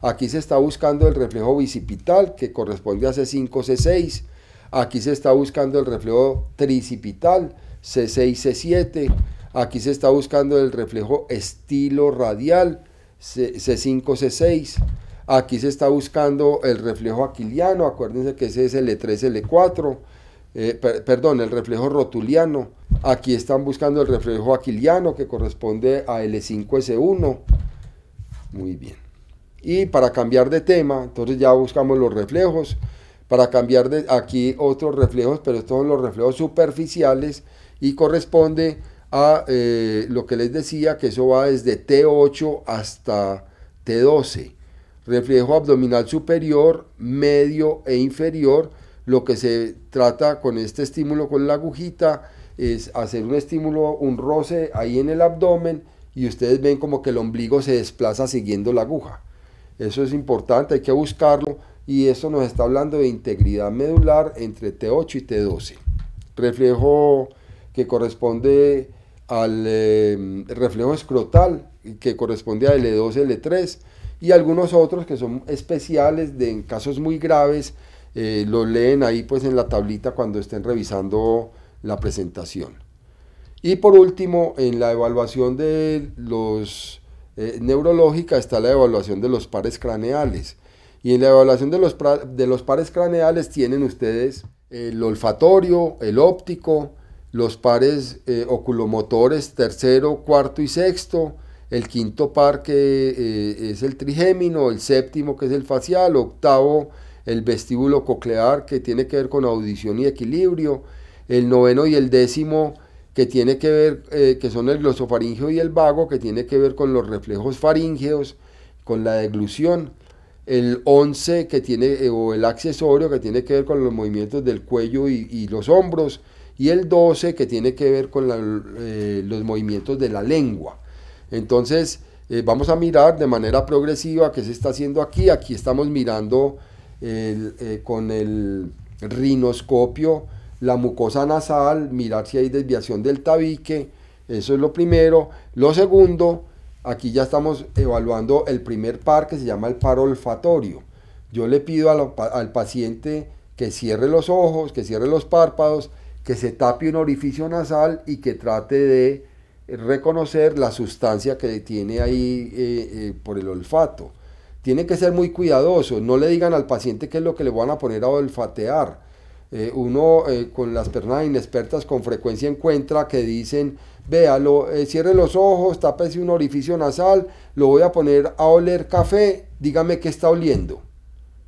Aquí se está buscando el reflejo bicipital que corresponde a C5, C6. aquí se está buscando el reflejo tricipital, C6, C7, aquí se está buscando el reflejo estilo radial, C5, C6, aquí se está buscando el reflejo aquiliano, acuérdense que ese es L3, L4, perdón, el reflejo rotuliano, aquí están buscando el reflejo aquiliano que corresponde a L5, S1, muy bien. Y para cambiar de tema, entonces ya buscamos los reflejos, para cambiar de aquí otros reflejos, pero estos son los reflejos superficiales y corresponde a lo que les decía, que eso va desde T8 hasta T12. Reflejo abdominal superior, medio e inferior. Lo que se trata con este estímulo con la agujita es hacer un estímulo, un roce ahí en el abdomen, y ustedes ven como que el ombligo se desplaza siguiendo la aguja. Eso es importante, hay que buscarlo, y eso nos está hablando de integridad medular entre T8 y T12. Reflejo que corresponde al reflejo escrotal, que corresponde a L2, L3, y algunos otros que son especiales en casos muy graves, los leen ahí pues en la tablita cuando estén revisando la presentación. Y por último, en la evaluación de los neurológica está la evaluación de los pares craneales. Y en la evaluación de los pares craneales tienen ustedes el olfatorio, el óptico, los pares oculomotores tercero, cuarto y sexto, el quinto par que es el trigémino, el séptimo que es el facial, octavo el vestíbulo coclear que tiene que ver con audición y equilibrio, el noveno y el décimo que tiene que ver, que son el glosofaringeo y el vago, que tiene que ver con los reflejos faríngeos, con la deglución, el 11 que tiene, o el accesorio, que tiene que ver con los movimientos del cuello y los hombros, y el 12 que tiene que ver con los movimientos de la lengua. Entonces vamos a mirar de manera progresiva qué se está haciendo aquí. Aquí estamos mirando con el rinoscopio la mucosa nasal, mirar si hay desviación del tabique, eso es lo primero. Lo segundo, aquí ya estamos evaluando el primer par que se llama el par olfatorio. Yo le pido al paciente que cierre los ojos, que cierre los párpados, que se tape un orificio nasal y que trate de reconocer la sustancia que tiene ahí por el olfato. Tiene que ser muy cuidadoso, no le digan al paciente qué es lo que le van a poner a olfatear. Uno con las personas inexpertas con frecuencia encuentra que dicen, véalo, cierre los ojos, tápese un orificio nasal, lo voy a poner a oler café, dígame qué está oliendo.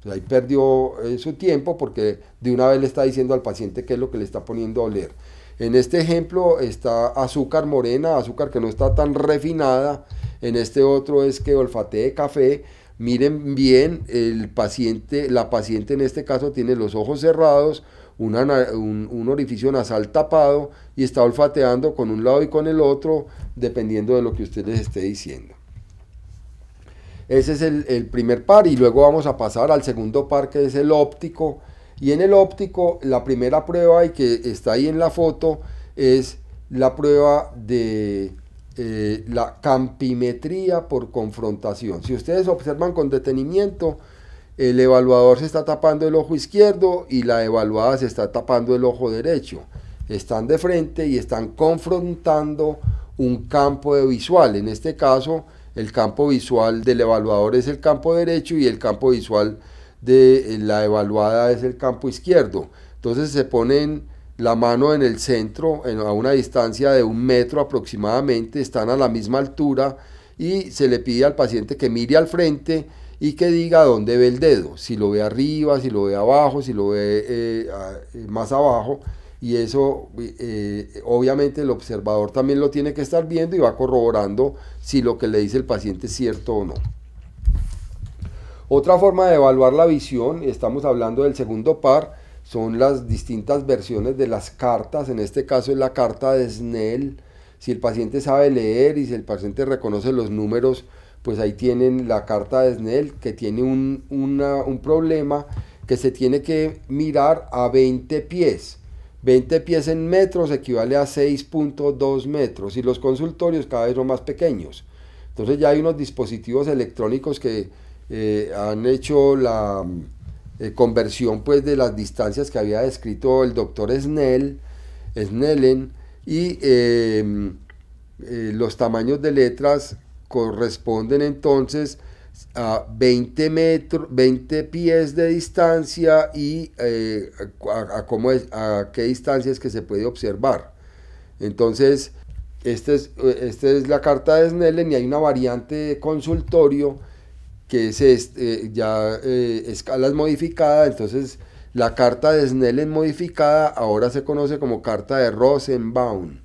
Ahí perdió su tiempo porque de una vez le está diciendo al paciente qué es lo que le está poniendo a oler. En este ejemplo está azúcar morena, azúcar que no está tan refinada. En este otro es que olfatee café. Miren bien, la paciente en este caso tiene los ojos cerrados, un orificio nasal tapado y está olfateando con un lado y con el otro, dependiendo de lo que usted les esté diciendo. Ese es el primer par, y luego vamos a pasar al segundo par, que es el óptico. Y en el óptico, la primera prueba, y que está ahí en la foto, es la prueba de la campimetría por confrontación. Si ustedes observan con detenimiento, el evaluador se está tapando el ojo izquierdo y la evaluada se está tapando el ojo derecho. Están de frente y están confrontando un campo de visual. En este caso, el campo visual del evaluador es el campo derecho y el campo visual de la evaluada es el campo izquierdo. Entonces se ponen la mano en el centro, a una distancia de 1 metro aproximadamente, están a la misma altura, y se le pide al paciente que mire al frente y que diga dónde ve el dedo, si lo ve arriba, si lo ve abajo, si lo ve más abajo, y eso obviamente el observador también lo tiene que estar viendo y va corroborando si lo que le dice el paciente es cierto o no. Otra forma de evaluar la visión, estamos hablando del segundo par, son las distintas versiones de las cartas. En este caso es la carta de Snell. Si el paciente sabe leer y si el paciente reconoce los números, pues ahí tienen la carta de Snell, que tiene un problema, que se tiene que mirar a 20 pies. 20 pies en metros equivale a 6.2 metros, y los consultorios cada vez son más pequeños. Entonces ya hay unos dispositivos electrónicos que han hecho conversión pues de las distancias que había descrito el doctor Snellen, y los tamaños de letras corresponden entonces a 20 pies de distancia y a qué distancia es que se puede observar. Entonces, esta es la carta de Snellen, y hay una variante de consultorio que es escalas modificada. Entonces, la carta de Snellen modificada ahora se conoce como carta de Rosenbaum.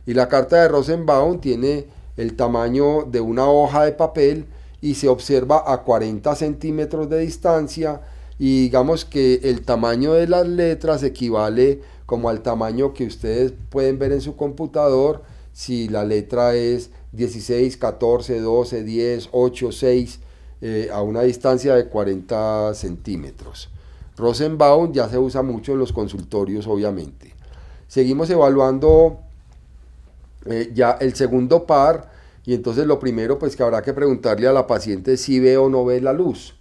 Y la carta de Rosenbaum tiene el tamaño de una hoja de papel y se observa a 40 centímetros de distancia, y digamos que el tamaño de las letras equivale como al tamaño que ustedes pueden ver en su computador, si la letra es 16, 14, 12, 10, 8, 6, a una distancia de 40 centímetros. Rosenbaum ya se usa mucho en los consultorios, obviamente. Seguimos evaluando ya el segundo par, y entonces lo primero pues que habrá que preguntarle a la paciente si ve o no ve la luz.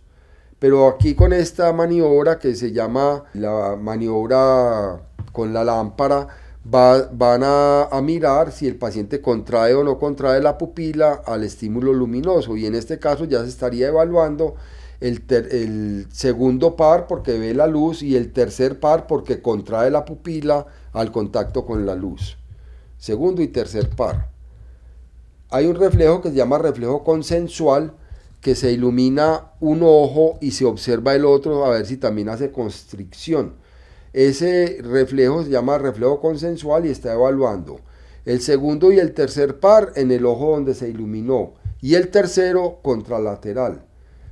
Pero aquí con esta maniobra que se llama la maniobra con la lámpara, van a mirar si el paciente contrae o no contrae la pupila al estímulo luminoso, y en este caso ya se estaría evaluando el segundo par porque ve la luz, y el tercer par porque contrae la pupila al contacto con la luz. Segundo y tercer par. Hay un reflejo que se llama reflejo consensual, que se ilumina un ojo y se observa el otro a ver si también hace constricción. Ese reflejo se llama reflejo consensual y está evaluando el segundo y el tercer par en el ojo donde se iluminó, y el tercero contralateral.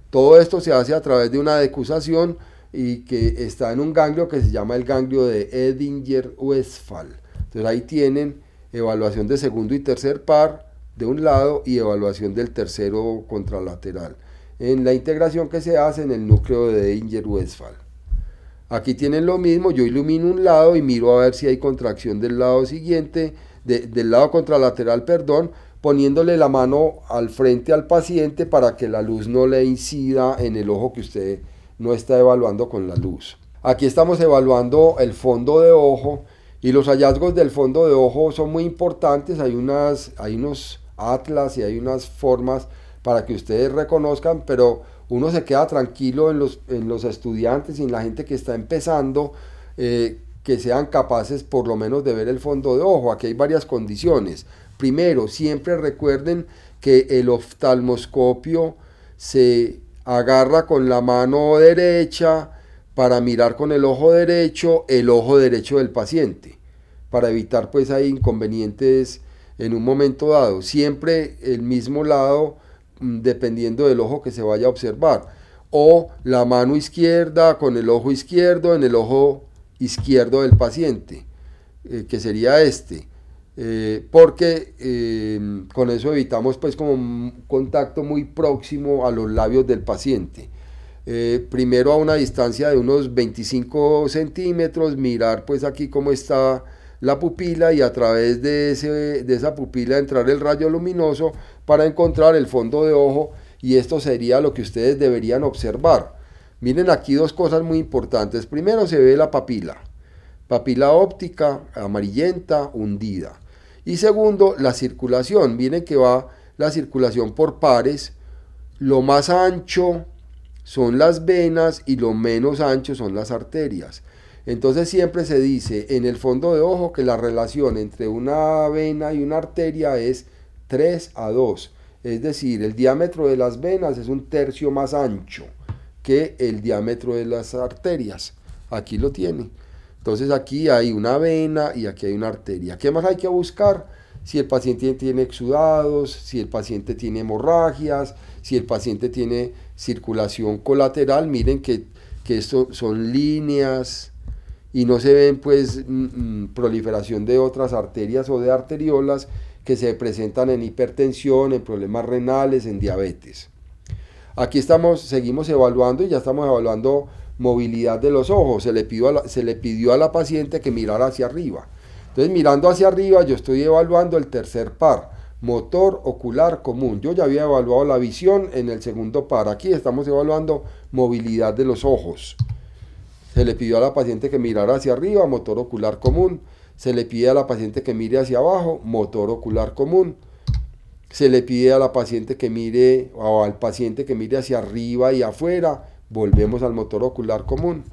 Todo esto se hace a través de una decusación y que está en un ganglio que se llama el ganglio de Edinger-Westphal. Entonces ahí tienen evaluación de segundo y tercer par de un lado y evaluación del tercero contralateral en la integración que se hace en el núcleo de Edinger-Westphal. Aquí tienen lo mismo, yo ilumino un lado y miro a ver si hay contracción del lado siguiente, del lado contralateral, perdón, poniéndole la mano al frente al paciente para que la luz no le incida en el ojo que usted no está evaluando con la luz. Aquí estamos evaluando el fondo de ojo, y los hallazgos del fondo de ojo son muy importantes. Hay unos atlas y hay unas formas para que ustedes reconozcan, pero uno se queda tranquilo en los estudiantes y en la gente que está empezando, que sean capaces por lo menos de ver el fondo de ojo. Aquí hay varias condiciones. Primero, siempre recuerden que el oftalmoscopio se agarra con la mano derecha para mirar con el ojo derecho del paciente, para evitar pues hay inconvenientes en un momento dado. Siempre el mismo lado, dependiendo del ojo que se vaya a observar, o la mano izquierda con el ojo izquierdo en el ojo izquierdo del paciente, que sería este, porque con eso evitamos pues como un contacto muy próximo a los labios del paciente. Primero a una distancia de unos 25 centímetros, mirar pues aquí cómo está la pupila, y a través de esa pupila entrar el rayo luminoso para encontrar el fondo de ojo, y esto sería lo que ustedes deberían observar. Miren aquí dos cosas muy importantes. Primero se ve la papila óptica amarillenta hundida, y segundo la circulación. Miren que va la circulación por pares. Lo más ancho son las venas y lo menos ancho son las arterias. Entonces siempre se dice en el fondo de ojo que la relación entre una vena y una arteria es 3:2, es decir, el diámetro de las venas es un tercio más ancho que el diámetro de las arterias. Aquí lo tienen. Entonces aquí hay una vena y aquí hay una arteria. ¿Qué más hay que buscar? Si el paciente tiene exudados, si el paciente tiene hemorragias, si el paciente tiene circulación colateral. Miren que esto son líneas y no se ven pues proliferación de otras arterias o de arteriolas que se presentan en hipertensión, en problemas renales, en diabetes. Aquí seguimos evaluando, y ya estamos evaluando movilidad de los ojos. Se le pidió a la paciente que mirara hacia arriba. Entonces, mirando hacia arriba, yo estoy evaluando el tercer par, motor ocular común. Yo ya había evaluado la visión en el segundo par. Aquí estamos evaluando movilidad de los ojos. Se le pidió a la paciente que mirara hacia arriba, motor ocular común. Se le pide a la paciente que mire hacia abajo, motor ocular común. Se le pide a la paciente que mire, o al paciente que mire hacia arriba y afuera, volvemos al motor ocular común.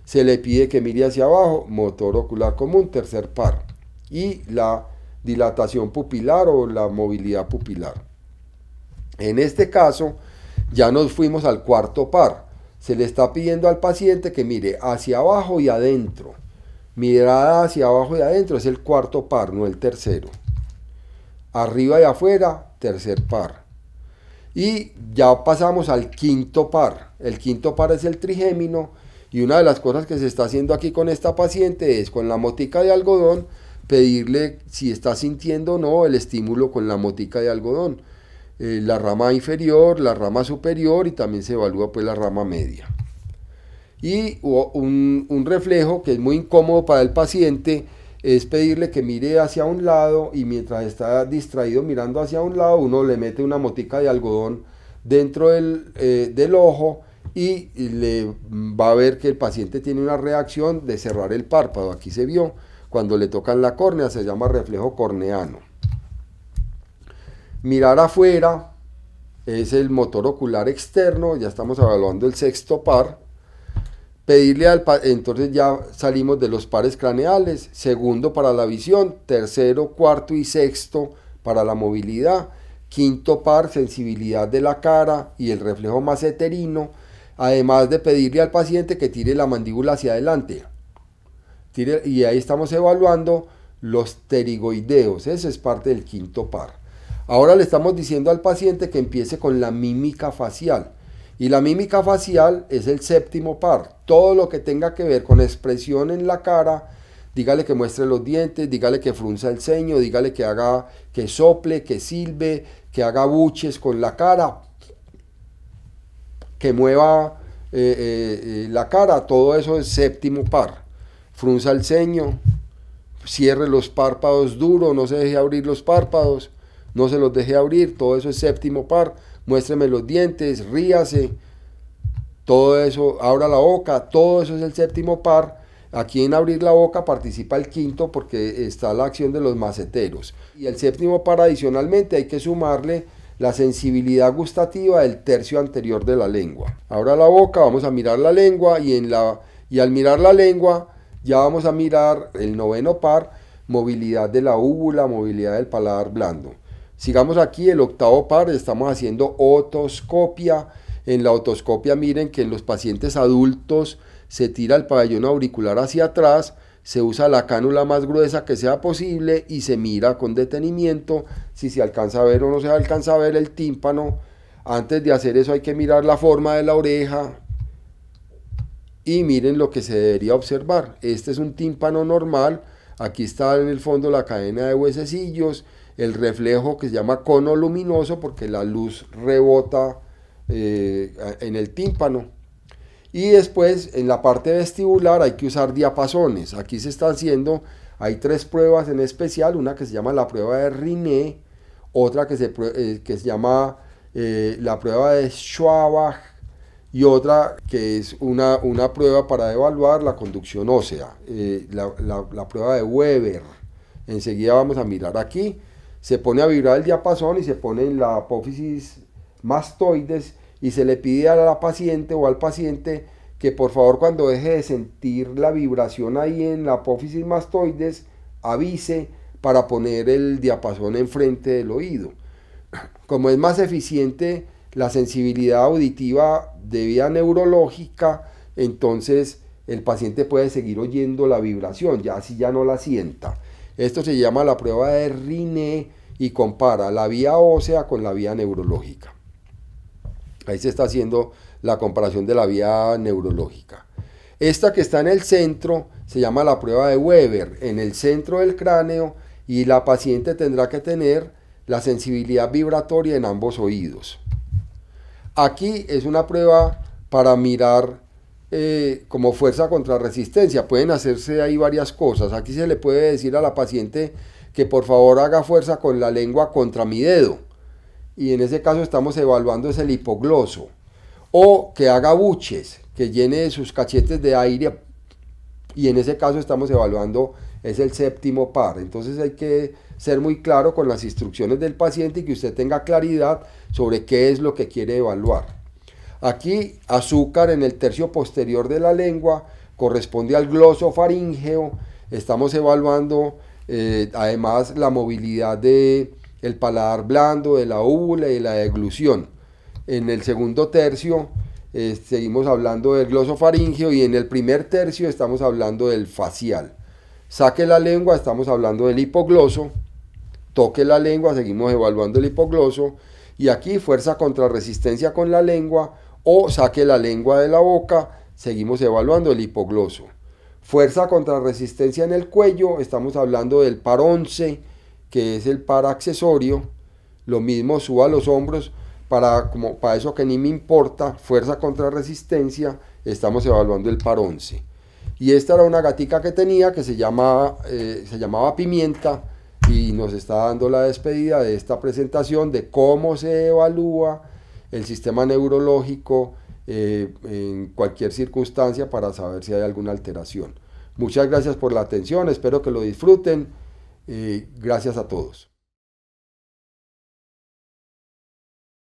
Se le pide que mire hacia abajo, motor ocular común, tercer par. Y la dilatación pupilar o la movilidad pupilar. En este caso, ya nos fuimos al cuarto par. Se le está pidiendo al paciente que mire hacia abajo y adentro. Mirada hacia abajo y adentro es el cuarto par, no el tercero. Arriba y afuera, tercer par. Y ya pasamos al quinto par. El quinto par es el trigémino. Y una de las cosas que se está haciendo aquí con esta paciente es con la motica de algodón, pedirle si está sintiendo o no el estímulo con la motica de algodón. La rama inferior, la rama superior y también se evalúa pues la rama media. Y un reflejo que es muy incómodo para el paciente es pedirle que mire hacia un lado y mientras está distraído mirando hacia un lado uno le mete una motica de algodón dentro del ojo y le va a ver que el paciente tiene una reacción de cerrar el párpado. Aquí se vio cuando le tocan la córnea, se llama reflejo corneano. Mirar afuera es el motor ocular externo, ya estamos evaluando el sexto par. Pedirle entonces ya salimos de los pares craneales, segundo para la visión, tercero, cuarto y sexto para la movilidad, quinto par, sensibilidad de la cara y el reflejo maseterino, además de pedirle al paciente que tire la mandíbula hacia adelante. Y ahí estamos evaluando los pterigoideos, ese es parte del quinto par. Ahora le estamos diciendo al paciente que empiece con la mímica facial. Y la mímica facial es el séptimo par. Todo lo que tenga que ver con expresión en la cara, dígale que muestre los dientes, dígale que frunza el ceño, dígale que haga, que sople, que silbe, que haga buches con la cara, que mueva la cara, todo eso es séptimo par. Frunza el ceño, cierre los párpados duro, no se deje abrir los párpados, no se los deje abrir, todo eso es séptimo par. Muéstreme los dientes, ríase, todo eso, abra la boca, todo eso es el séptimo par. Aquí en abrir la boca participa el quinto porque está la acción de los maceteros. Y el séptimo par adicionalmente hay que sumarle la sensibilidad gustativa del tercio anterior de la lengua. Abra la boca, vamos a mirar la lengua y al mirar la lengua ya vamos a mirar el noveno par, movilidad de la úvula, movilidad del paladar blando. Sigamos aquí, el octavo par, estamos haciendo otoscopia. En la otoscopia miren que en los pacientes adultos se tira el pabellón auricular hacia atrás, se usa la cánula más gruesa que sea posible y se mira con detenimiento si se alcanza a ver o no se alcanza a ver el tímpano. Antes de hacer eso hay que mirar la forma de la oreja y miren lo que se debería observar. Este es un tímpano normal, aquí está en el fondo la cadena de huesecillos, el reflejo que se llama cono luminoso porque la luz rebota en el tímpano. Y después en la parte vestibular hay que usar diapasones. Aquí se está haciendo, hay tres pruebas en especial, una que se llama la prueba de Riné, otra que se llama la prueba de Schwabach y otra que es una prueba para evaluar la conducción ósea, la prueba de Weber. Enseguida vamos a mirar aquí. Se pone a vibrar el diapasón y se pone en la apófisis mastoides y se le pide a la paciente o al paciente que por favor cuando deje de sentir la vibración ahí en la apófisis mastoides avise para poner el diapasón enfrente del oído. Como es más eficiente la sensibilidad auditiva de vía neurológica, entonces el paciente puede seguir oyendo la vibración, ya así ya no la sienta. Esto se llama la prueba de Riné y compara la vía ósea con la vía neurológica. Ahí se está haciendo la comparación de la vía neurológica. Esta que está en el centro se llama la prueba de Weber, en el centro del cráneo, y la paciente tendrá que tener la sensibilidad vibratoria en ambos oídos. Aquí es una prueba para mirar como fuerza contra resistencia. Pueden hacerse ahí varias cosas. Aquí se le puede decir a la paciente que por favor haga fuerza con la lengua contra mi dedo. Y en ese caso estamos evaluando es el hipogloso. O que haga buches, que llene sus cachetes de aire, y en ese caso estamos evaluando, es el séptimo par. Entonces hay que ser muy claro con las instrucciones del paciente y que usted tenga claridad sobre qué es lo que quiere evaluar. Aquí, azúcar en el tercio posterior de la lengua, corresponde al glosofaríngeo. Estamos evaluando además la movilidad del paladar blando, de la úvula y de la deglución. En el segundo tercio seguimos hablando del glosofaríngeo, y en el primer tercio estamos hablando del facial. Saque la lengua, estamos hablando del hipogloso. Toque la lengua, seguimos evaluando el hipogloso. Y aquí fuerza contra resistencia con la lengua, o saque la lengua de la boca, seguimos evaluando el hipogloso. Fuerza contra resistencia en el cuello, estamos hablando del par 11, que es el par accesorio. Lo mismo, suba los hombros, para eso que ni me importa. Fuerza contra resistencia, estamos evaluando el par 11. Y esta era una gatica que tenía, que se llamaba Pimienta, y nos está dando la despedida de esta presentación de cómo se evalúa el sistema neurológico en cualquier circunstancia, para saber si hay alguna alteración. Muchas gracias por la atención, espero que lo disfruten. Gracias a todos.